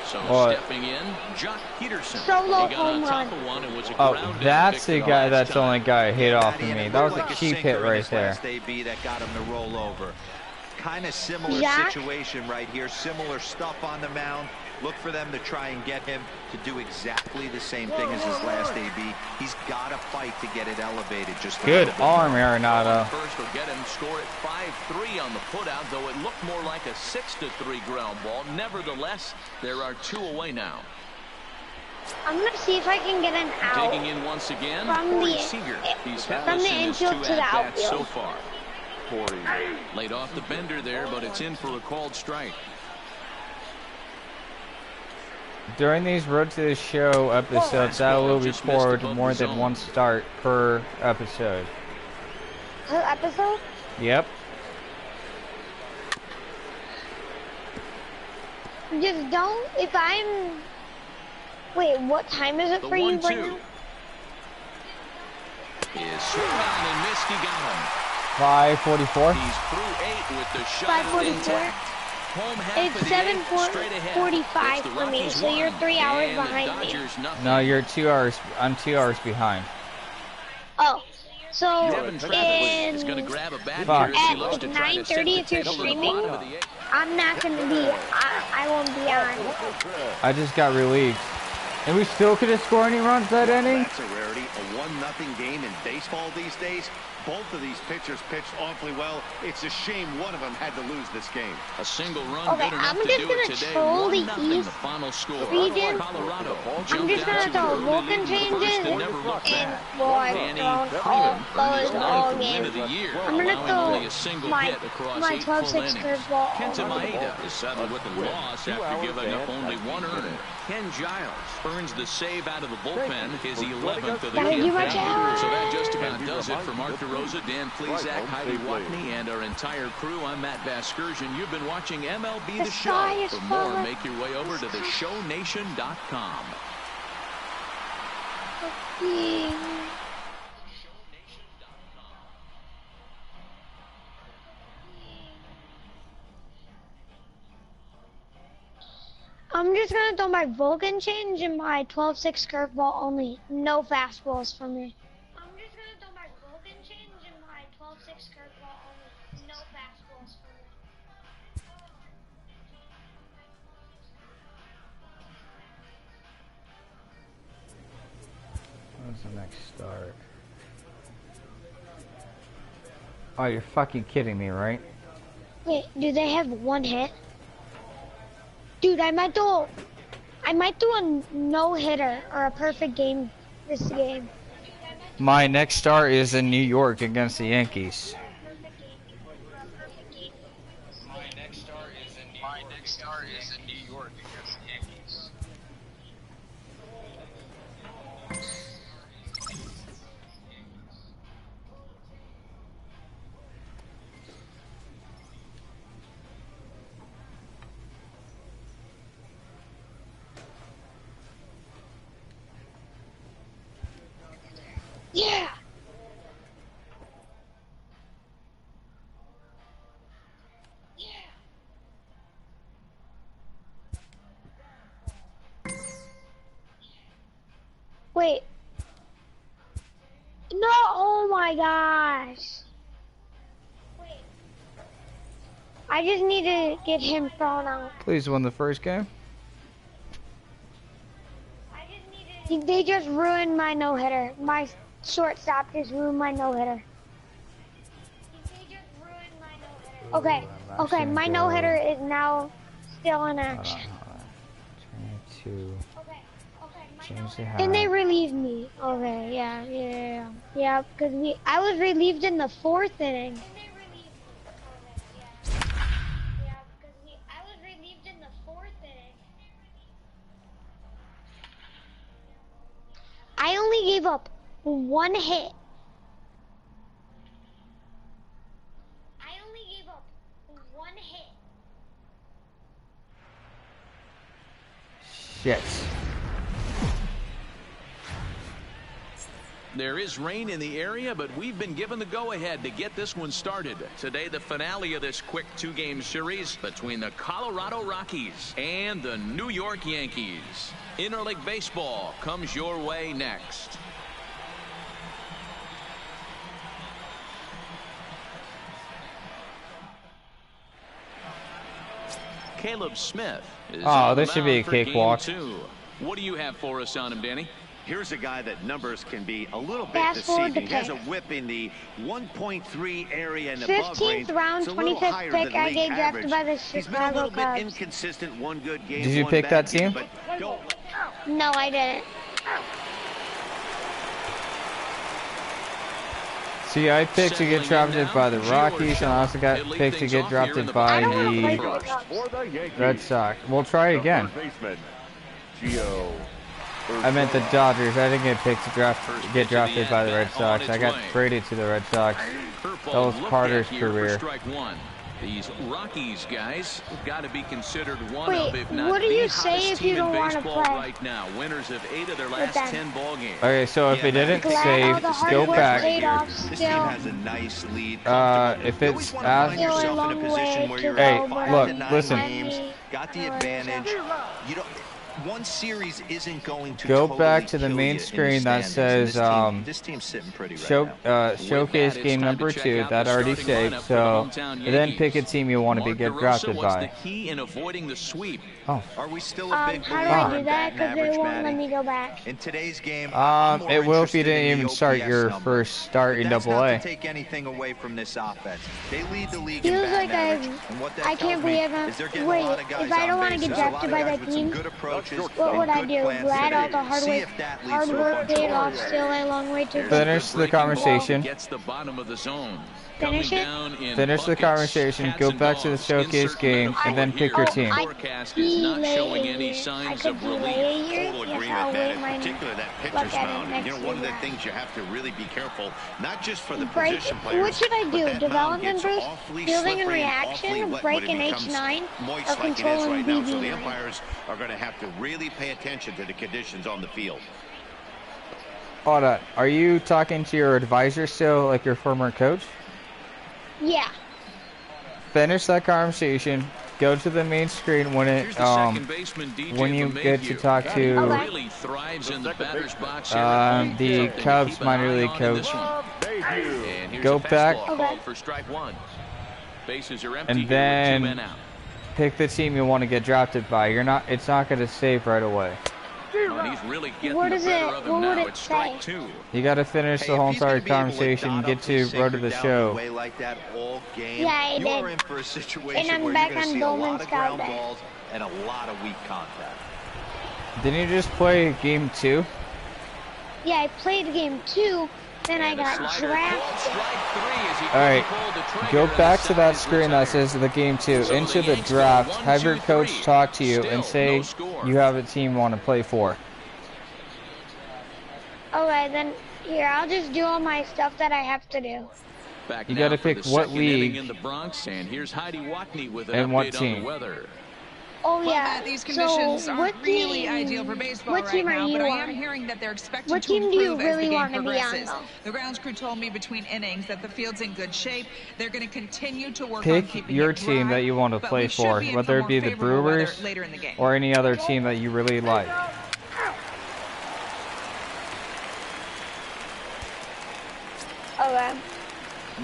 [SPEAKER 3] So
[SPEAKER 2] What?
[SPEAKER 3] stepping in, Jock Peterson.
[SPEAKER 1] Solo
[SPEAKER 3] He got
[SPEAKER 1] home
[SPEAKER 3] on top
[SPEAKER 1] run.
[SPEAKER 3] of one. It was a
[SPEAKER 2] Oh,
[SPEAKER 3] grounded
[SPEAKER 2] that's the
[SPEAKER 3] victory
[SPEAKER 2] guy.
[SPEAKER 3] last
[SPEAKER 2] That's the
[SPEAKER 3] time.
[SPEAKER 2] only guy hit off of
[SPEAKER 5] Matty, and
[SPEAKER 2] me.
[SPEAKER 5] it
[SPEAKER 2] That was
[SPEAKER 5] looked
[SPEAKER 2] a
[SPEAKER 5] like
[SPEAKER 2] cheap
[SPEAKER 5] sinker
[SPEAKER 2] hit
[SPEAKER 5] in
[SPEAKER 2] right
[SPEAKER 5] his
[SPEAKER 2] there.
[SPEAKER 5] last AB that got him to roll over. Kind of similar
[SPEAKER 1] Jack?
[SPEAKER 5] situation right here. Similar stuff on the mound. Look for them to try and get him to do exactly the same thing as his last AB. He's got to fight to get it elevated. Just a
[SPEAKER 2] Good
[SPEAKER 5] little bit
[SPEAKER 2] arm,
[SPEAKER 5] more.
[SPEAKER 2] Arenado.
[SPEAKER 3] First will get him score at 5-3 on the putout, though it looked more like a 6-3 ground ball. Nevertheless, there are 2 away now.
[SPEAKER 1] I'm gonna see if I can get an out
[SPEAKER 3] Digging in once again,
[SPEAKER 1] from
[SPEAKER 3] Corey
[SPEAKER 1] the
[SPEAKER 3] Seager. He's
[SPEAKER 1] from
[SPEAKER 3] hitless
[SPEAKER 1] the
[SPEAKER 3] in his 2
[SPEAKER 1] infield to the
[SPEAKER 3] at-bats so
[SPEAKER 1] outfield.
[SPEAKER 3] far.
[SPEAKER 6] Corey.
[SPEAKER 3] Laid off the bender there, but it's in for a called strike.
[SPEAKER 2] During these Road to the Show episodes, I will record more than one start per episode.
[SPEAKER 1] Per episode?
[SPEAKER 2] Yep.
[SPEAKER 1] Just don't. If I'm. Wait, what time is it
[SPEAKER 3] The
[SPEAKER 1] for you
[SPEAKER 3] 1-2
[SPEAKER 1] right now?
[SPEAKER 3] is swung on and missed. He got him.
[SPEAKER 2] 5:44.
[SPEAKER 3] He's through 8 with the shot
[SPEAKER 1] 5:44.
[SPEAKER 3] intact. Home half
[SPEAKER 1] It's
[SPEAKER 3] of the 8th, straight ahead.
[SPEAKER 1] 7:45
[SPEAKER 3] It's the
[SPEAKER 1] for me,
[SPEAKER 3] Rockies
[SPEAKER 1] so you're
[SPEAKER 3] 1
[SPEAKER 1] 3 hours
[SPEAKER 3] and the
[SPEAKER 1] behind me.
[SPEAKER 3] Dodgers nothing.
[SPEAKER 2] No, you're 2 hours. I'm 2 hours behind.
[SPEAKER 1] Oh, so
[SPEAKER 3] Devin Travis is going to
[SPEAKER 1] in
[SPEAKER 3] grab a bat
[SPEAKER 2] Fuck.
[SPEAKER 3] here as he
[SPEAKER 1] At
[SPEAKER 3] looks to try to
[SPEAKER 1] 9:30
[SPEAKER 3] set the
[SPEAKER 1] if you're
[SPEAKER 3] table at the
[SPEAKER 1] streaming,
[SPEAKER 3] bottom of the 8th.
[SPEAKER 1] I'm not gonna be. I won't be on.
[SPEAKER 2] I just got relieved. And we still couldn't score any runs that inning?
[SPEAKER 4] That's a rarity. A 1-0 game in baseball these days. Both of these pitchers pitched awfully well. It's a shame one of them had to lose this game.
[SPEAKER 3] A single run
[SPEAKER 1] Okay,
[SPEAKER 3] good enough
[SPEAKER 1] I'm
[SPEAKER 3] to
[SPEAKER 1] just
[SPEAKER 3] do
[SPEAKER 1] gonna
[SPEAKER 3] it today.
[SPEAKER 1] troll the
[SPEAKER 3] 1-0
[SPEAKER 1] East
[SPEAKER 3] the final score.
[SPEAKER 1] region.
[SPEAKER 3] Colorado
[SPEAKER 1] I'm
[SPEAKER 3] jumped
[SPEAKER 1] just
[SPEAKER 3] out
[SPEAKER 1] gonna
[SPEAKER 3] to
[SPEAKER 1] throw
[SPEAKER 3] an early
[SPEAKER 1] Vulcan
[SPEAKER 3] lead in the first
[SPEAKER 1] changes
[SPEAKER 3] and never looked
[SPEAKER 1] and
[SPEAKER 3] back.
[SPEAKER 1] well, I've
[SPEAKER 3] Danny
[SPEAKER 1] thrown
[SPEAKER 3] Freeman
[SPEAKER 1] all
[SPEAKER 3] earned his
[SPEAKER 1] all
[SPEAKER 3] 9th win
[SPEAKER 1] games.
[SPEAKER 3] of the year,
[SPEAKER 1] I'm gonna
[SPEAKER 3] allowing
[SPEAKER 1] throw
[SPEAKER 3] only a single
[SPEAKER 1] my
[SPEAKER 3] hit across 8 full
[SPEAKER 1] 12-6
[SPEAKER 3] innings.
[SPEAKER 1] curveball.
[SPEAKER 3] Kenta Maeda is settled with a loss after giving up only 1 earned. Ken Giles earns the save out of the bullpen, his 11th of the
[SPEAKER 1] Gotta do
[SPEAKER 3] game.
[SPEAKER 1] my job.
[SPEAKER 3] So that just about does it for Mark DeRosa, Dan Plesac, Heidi Watney, and our entire crew. I'm Matt Vasgersian. You've been watching MLB The
[SPEAKER 1] sky
[SPEAKER 3] Show.
[SPEAKER 1] is
[SPEAKER 3] For more,
[SPEAKER 1] falling.
[SPEAKER 3] make your way over to theshownation.com.
[SPEAKER 1] I'm just gonna throw my Vulcan change and my 12-6 curveball only. No fastballs for me. I'm just gonna throw my Vulcan change and my 12-6 curveball only. No fastballs for me.
[SPEAKER 2] What's the next start? Oh, you're fucking kidding me, right?
[SPEAKER 1] Wait, do they have 1 hit? Dude, I might do a no-hitter or a perfect game this game.
[SPEAKER 2] My next start is in New York against the Yankees. My next start is in New York against the Yankees.
[SPEAKER 1] Yeah! Wait. No, oh my gosh. Wait. I just need to get him thrown out.
[SPEAKER 2] Please win the first game.
[SPEAKER 1] They just ruined my no-hitter. My shortstop just ruined my no-hitter. Okay, okay, my no-hitter is now still in action.
[SPEAKER 2] Turn to change the hat.
[SPEAKER 1] Then they relieved me. Okay, yeah, because I was relieved in the 4th inning. I only gave up 1 hit.
[SPEAKER 2] Shit.
[SPEAKER 3] There is rain in the area, but we've been given the go-ahead to get this one started. Today, the finale of this quick two-game series between the Colorado Rockies and the New York Yankees. Interleague baseball comes your way next. Caleb Smith is on
[SPEAKER 2] this
[SPEAKER 3] the
[SPEAKER 2] should be a
[SPEAKER 3] mound for
[SPEAKER 2] cakewalk.
[SPEAKER 3] Game 2. What do you have for us on him, Danny?
[SPEAKER 4] Here's a guy that numbers can be a little bit
[SPEAKER 1] Fast forward
[SPEAKER 4] deceiving.
[SPEAKER 1] to
[SPEAKER 4] He has a
[SPEAKER 1] pick.
[SPEAKER 4] whip in the 1.3 area and above
[SPEAKER 1] 15th
[SPEAKER 4] range.
[SPEAKER 1] round,
[SPEAKER 4] It's a little
[SPEAKER 1] 25th
[SPEAKER 4] higher
[SPEAKER 1] pick,
[SPEAKER 4] than
[SPEAKER 1] I
[SPEAKER 4] league
[SPEAKER 1] get drafted
[SPEAKER 4] average.
[SPEAKER 1] by the
[SPEAKER 4] He's been a
[SPEAKER 1] Chicago
[SPEAKER 4] little bit
[SPEAKER 1] Cubs.
[SPEAKER 4] inconsistent. One good game.
[SPEAKER 2] Did you
[SPEAKER 4] one
[SPEAKER 2] pick
[SPEAKER 4] bad
[SPEAKER 2] that
[SPEAKER 4] game,
[SPEAKER 2] team?
[SPEAKER 4] but don't.
[SPEAKER 1] No, I didn't.
[SPEAKER 2] See, I picked to get drafted by the Rockies, and I also got picked to get drafted by
[SPEAKER 1] I don't want to play
[SPEAKER 2] the
[SPEAKER 1] for the Cubs.
[SPEAKER 6] For the Yankees,
[SPEAKER 2] Red Sox. We'll try
[SPEAKER 6] the
[SPEAKER 2] again.
[SPEAKER 6] third baseman, Gio.
[SPEAKER 2] I meant the Dodgers. I didn't get picked to get drafted by the Red Sox. I got traded to the Red Sox. That was Carter's career.
[SPEAKER 3] These Rockies guys got to be considered one
[SPEAKER 1] Wait,
[SPEAKER 3] of, if not
[SPEAKER 1] what do
[SPEAKER 3] the
[SPEAKER 1] you say
[SPEAKER 3] hottest
[SPEAKER 1] if you
[SPEAKER 3] team in
[SPEAKER 1] don't wanna
[SPEAKER 3] baseball
[SPEAKER 1] play?
[SPEAKER 3] right now. Winners of 8 of their last
[SPEAKER 1] them.
[SPEAKER 3] 10 ball games.
[SPEAKER 2] Okay, so if it didn't
[SPEAKER 1] Glad all
[SPEAKER 2] save,
[SPEAKER 1] the hard
[SPEAKER 2] go
[SPEAKER 1] work
[SPEAKER 2] back.
[SPEAKER 1] paid off
[SPEAKER 5] This team
[SPEAKER 1] still.
[SPEAKER 5] has a nice lead.
[SPEAKER 2] If
[SPEAKER 5] You
[SPEAKER 2] it's
[SPEAKER 5] always wanna find
[SPEAKER 2] as-
[SPEAKER 5] yourself
[SPEAKER 1] Still a
[SPEAKER 5] in
[SPEAKER 1] long
[SPEAKER 5] a position
[SPEAKER 1] way
[SPEAKER 5] where
[SPEAKER 1] to
[SPEAKER 5] you're
[SPEAKER 1] go,
[SPEAKER 2] Hey,
[SPEAKER 5] up
[SPEAKER 1] but
[SPEAKER 5] 5
[SPEAKER 2] look,
[SPEAKER 5] to 9
[SPEAKER 2] listen.
[SPEAKER 5] games, got the advantage. You don't. One series isn't going to
[SPEAKER 2] Go
[SPEAKER 5] totally
[SPEAKER 2] back to the
[SPEAKER 5] kill
[SPEAKER 2] main
[SPEAKER 5] you in the
[SPEAKER 2] screen that
[SPEAKER 5] standings.
[SPEAKER 2] says,
[SPEAKER 5] This team's sitting pretty right
[SPEAKER 2] Show,
[SPEAKER 5] now.
[SPEAKER 2] showcase
[SPEAKER 3] With that,
[SPEAKER 2] game
[SPEAKER 3] it's time
[SPEAKER 2] number
[SPEAKER 3] to check
[SPEAKER 2] 2.
[SPEAKER 3] out
[SPEAKER 2] That
[SPEAKER 3] the
[SPEAKER 2] already
[SPEAKER 3] starting
[SPEAKER 2] saved.
[SPEAKER 3] lineup for
[SPEAKER 2] So
[SPEAKER 3] the hometown
[SPEAKER 2] then
[SPEAKER 3] Yankees.
[SPEAKER 2] pick a team you want to
[SPEAKER 3] Mark
[SPEAKER 2] get
[SPEAKER 3] DeRosa
[SPEAKER 2] drafted
[SPEAKER 3] was the
[SPEAKER 2] by.
[SPEAKER 3] key in avoiding the sweep.
[SPEAKER 2] Oh.
[SPEAKER 5] Are we still a big
[SPEAKER 1] How do
[SPEAKER 5] believer
[SPEAKER 1] I do
[SPEAKER 5] in
[SPEAKER 1] that?
[SPEAKER 5] batting
[SPEAKER 1] Because
[SPEAKER 5] average,
[SPEAKER 1] they won't let
[SPEAKER 5] Matty?
[SPEAKER 1] me go back.
[SPEAKER 5] In today's game, I'm more
[SPEAKER 2] It will if you
[SPEAKER 5] interested
[SPEAKER 2] didn't
[SPEAKER 5] in the
[SPEAKER 2] even start
[SPEAKER 5] OPS
[SPEAKER 2] your
[SPEAKER 5] number.
[SPEAKER 2] first start in
[SPEAKER 5] That's
[SPEAKER 2] Double
[SPEAKER 5] not
[SPEAKER 2] A.
[SPEAKER 5] to take anything away from this offense. They lead the league in
[SPEAKER 1] Feels
[SPEAKER 5] batting
[SPEAKER 1] like
[SPEAKER 5] average, and what that
[SPEAKER 1] I
[SPEAKER 5] tells
[SPEAKER 1] can't
[SPEAKER 5] me
[SPEAKER 1] believe
[SPEAKER 5] is they're getting
[SPEAKER 1] wait,
[SPEAKER 5] a lot of guys
[SPEAKER 1] if I don't
[SPEAKER 5] on
[SPEAKER 1] want to
[SPEAKER 5] base.
[SPEAKER 1] get
[SPEAKER 5] There's a lot
[SPEAKER 1] drafted
[SPEAKER 5] of
[SPEAKER 1] by
[SPEAKER 5] guys
[SPEAKER 1] that
[SPEAKER 5] with some
[SPEAKER 1] team,
[SPEAKER 5] good approaches
[SPEAKER 1] what would
[SPEAKER 5] and
[SPEAKER 1] I
[SPEAKER 5] good
[SPEAKER 1] do?
[SPEAKER 5] plans
[SPEAKER 1] Glad all
[SPEAKER 5] today.
[SPEAKER 1] the hard
[SPEAKER 5] See
[SPEAKER 1] work,
[SPEAKER 5] if that leads
[SPEAKER 1] hard
[SPEAKER 5] to a
[SPEAKER 1] work
[SPEAKER 5] bunch of
[SPEAKER 1] paid off
[SPEAKER 5] runs.
[SPEAKER 1] still a long way to go.
[SPEAKER 2] Finish the conversation.
[SPEAKER 3] Gets the bottom of the zone.
[SPEAKER 1] Finish
[SPEAKER 3] Coming
[SPEAKER 1] it?
[SPEAKER 3] down in
[SPEAKER 2] Finish the
[SPEAKER 3] buckets.
[SPEAKER 2] conversation,
[SPEAKER 3] Cats
[SPEAKER 2] go
[SPEAKER 3] and
[SPEAKER 2] back to the
[SPEAKER 3] dogs.
[SPEAKER 2] showcase
[SPEAKER 3] Insert
[SPEAKER 2] game,
[SPEAKER 3] metaphor
[SPEAKER 2] and then pick
[SPEAKER 3] here.
[SPEAKER 2] your
[SPEAKER 3] The
[SPEAKER 2] team.
[SPEAKER 3] forecast is not showing any
[SPEAKER 1] I
[SPEAKER 3] signs
[SPEAKER 1] could
[SPEAKER 3] of
[SPEAKER 1] delay
[SPEAKER 3] relief.
[SPEAKER 1] a year.
[SPEAKER 4] Total
[SPEAKER 1] Yes,
[SPEAKER 4] agreement,
[SPEAKER 1] I'll
[SPEAKER 4] Matt,
[SPEAKER 1] wait
[SPEAKER 4] in
[SPEAKER 1] mine.
[SPEAKER 4] particular that
[SPEAKER 1] Look
[SPEAKER 4] pitcher's
[SPEAKER 1] at it
[SPEAKER 4] mound.
[SPEAKER 1] next
[SPEAKER 4] You know, one of the
[SPEAKER 1] year.
[SPEAKER 4] things you have to really be careful, not just for the
[SPEAKER 1] Break.
[SPEAKER 4] position players.
[SPEAKER 1] What should I
[SPEAKER 4] but
[SPEAKER 1] do?
[SPEAKER 4] that mound
[SPEAKER 1] Development
[SPEAKER 4] gets
[SPEAKER 1] boost,
[SPEAKER 4] awfully
[SPEAKER 1] fielding and
[SPEAKER 4] slippery and awfully
[SPEAKER 1] reaction,
[SPEAKER 4] wet
[SPEAKER 1] break
[SPEAKER 4] when
[SPEAKER 1] in
[SPEAKER 4] it becomes
[SPEAKER 1] H9,
[SPEAKER 4] moist
[SPEAKER 1] or
[SPEAKER 4] like it is
[SPEAKER 1] controlling
[SPEAKER 4] right now. So the
[SPEAKER 1] BB9.
[SPEAKER 4] umpires are going to have to really pay attention to the conditions on the field.
[SPEAKER 2] Hold on. Are you talking to your advisor still, like your former coach?
[SPEAKER 1] Yeah.
[SPEAKER 2] Finish that conversation. Go to the main screen when
[SPEAKER 3] Here's
[SPEAKER 2] it
[SPEAKER 3] the second baseman, DJ
[SPEAKER 2] when you get to
[SPEAKER 3] LeMahieu.
[SPEAKER 2] talk
[SPEAKER 1] Okay.
[SPEAKER 2] to
[SPEAKER 3] Really thrives in the batter's box here.
[SPEAKER 2] the
[SPEAKER 3] Something to
[SPEAKER 2] Cubs
[SPEAKER 3] keep an
[SPEAKER 2] minor
[SPEAKER 3] eye
[SPEAKER 2] league
[SPEAKER 3] on in this
[SPEAKER 2] coach.
[SPEAKER 3] one.
[SPEAKER 6] Mayhew.
[SPEAKER 3] And here's
[SPEAKER 2] Go
[SPEAKER 3] a
[SPEAKER 2] back.
[SPEAKER 3] fastball called for strike one. Bases are empty
[SPEAKER 2] And
[SPEAKER 3] here
[SPEAKER 2] then
[SPEAKER 3] with 2 men out.
[SPEAKER 2] pick the team you want to get drafted by. It's not going to save right away.
[SPEAKER 3] And he's really getting
[SPEAKER 1] What
[SPEAKER 3] the
[SPEAKER 1] is
[SPEAKER 3] better
[SPEAKER 1] it?
[SPEAKER 3] of him
[SPEAKER 1] What would
[SPEAKER 3] now.
[SPEAKER 1] it
[SPEAKER 3] It's strike
[SPEAKER 1] say?
[SPEAKER 3] 2.
[SPEAKER 2] You got to finish
[SPEAKER 5] Hey,
[SPEAKER 2] the
[SPEAKER 5] if
[SPEAKER 2] whole
[SPEAKER 5] he's gonna
[SPEAKER 2] entire
[SPEAKER 5] be able to
[SPEAKER 2] conversation.
[SPEAKER 5] dot
[SPEAKER 2] Get
[SPEAKER 5] up
[SPEAKER 2] to
[SPEAKER 5] his
[SPEAKER 2] road to the
[SPEAKER 5] sinker down
[SPEAKER 2] show.
[SPEAKER 5] the way like that all game,
[SPEAKER 1] Yeah, I
[SPEAKER 5] you are
[SPEAKER 1] did.
[SPEAKER 5] in for a situation
[SPEAKER 1] And I'm
[SPEAKER 5] where
[SPEAKER 1] back
[SPEAKER 5] you're going to
[SPEAKER 1] on
[SPEAKER 5] see a
[SPEAKER 1] Bowman
[SPEAKER 5] lot of
[SPEAKER 1] Scout
[SPEAKER 5] ground
[SPEAKER 1] Day.
[SPEAKER 5] balls and a lot of weak contact.
[SPEAKER 2] Didn't you just play game 2?
[SPEAKER 1] Yeah, I played game 2, then I
[SPEAKER 3] And a
[SPEAKER 1] got
[SPEAKER 3] slider called
[SPEAKER 1] drafted.
[SPEAKER 3] strike 3 as he
[SPEAKER 2] All right,
[SPEAKER 3] pulled the trigger
[SPEAKER 2] go
[SPEAKER 3] and the
[SPEAKER 2] back to that
[SPEAKER 3] side
[SPEAKER 2] screen that
[SPEAKER 3] retired.
[SPEAKER 2] says the game 2.
[SPEAKER 3] So
[SPEAKER 2] Into
[SPEAKER 3] the
[SPEAKER 2] the
[SPEAKER 3] Yanks go
[SPEAKER 2] draft.
[SPEAKER 3] 1,
[SPEAKER 2] Have your
[SPEAKER 3] 2,
[SPEAKER 2] coach
[SPEAKER 3] 3.
[SPEAKER 2] talk to you
[SPEAKER 3] Still
[SPEAKER 2] and say
[SPEAKER 3] no score.
[SPEAKER 2] you have a team you want to play for.
[SPEAKER 1] Okay, then here, I'll just do all my stuff that I have to do.
[SPEAKER 3] Back
[SPEAKER 2] You
[SPEAKER 3] now
[SPEAKER 2] gotta
[SPEAKER 3] for
[SPEAKER 2] pick
[SPEAKER 3] the
[SPEAKER 2] what
[SPEAKER 3] second inning
[SPEAKER 2] league
[SPEAKER 3] in the Bronx, and here's Heidi Watney with an
[SPEAKER 2] and what
[SPEAKER 3] update on
[SPEAKER 2] team.
[SPEAKER 3] the weather.
[SPEAKER 1] Oh,
[SPEAKER 7] Well,
[SPEAKER 1] yeah.
[SPEAKER 7] Matt, these conditions
[SPEAKER 1] so,
[SPEAKER 7] aren't
[SPEAKER 1] what
[SPEAKER 7] really
[SPEAKER 1] team,
[SPEAKER 7] ideal for baseball
[SPEAKER 1] what
[SPEAKER 7] right
[SPEAKER 1] team
[SPEAKER 7] now,
[SPEAKER 1] are you
[SPEAKER 7] but I
[SPEAKER 1] on?
[SPEAKER 7] am hearing that they're expecting
[SPEAKER 1] What
[SPEAKER 7] to
[SPEAKER 1] team do you
[SPEAKER 7] improve as
[SPEAKER 1] really
[SPEAKER 7] the game
[SPEAKER 1] want to be on,
[SPEAKER 7] progresses.
[SPEAKER 1] though?
[SPEAKER 7] The grounds crew told me between innings that the field's in good shape. They're going to continue to work on
[SPEAKER 2] Pick
[SPEAKER 7] keeping
[SPEAKER 2] your
[SPEAKER 7] it
[SPEAKER 2] team
[SPEAKER 7] dry,
[SPEAKER 2] that you want to
[SPEAKER 7] but
[SPEAKER 2] play
[SPEAKER 7] we should
[SPEAKER 2] for,
[SPEAKER 7] be in
[SPEAKER 2] whether it
[SPEAKER 7] more
[SPEAKER 2] be the
[SPEAKER 7] favorable weather
[SPEAKER 2] Brewers
[SPEAKER 7] later in the game.
[SPEAKER 2] or any other team that you really like.
[SPEAKER 1] Okay.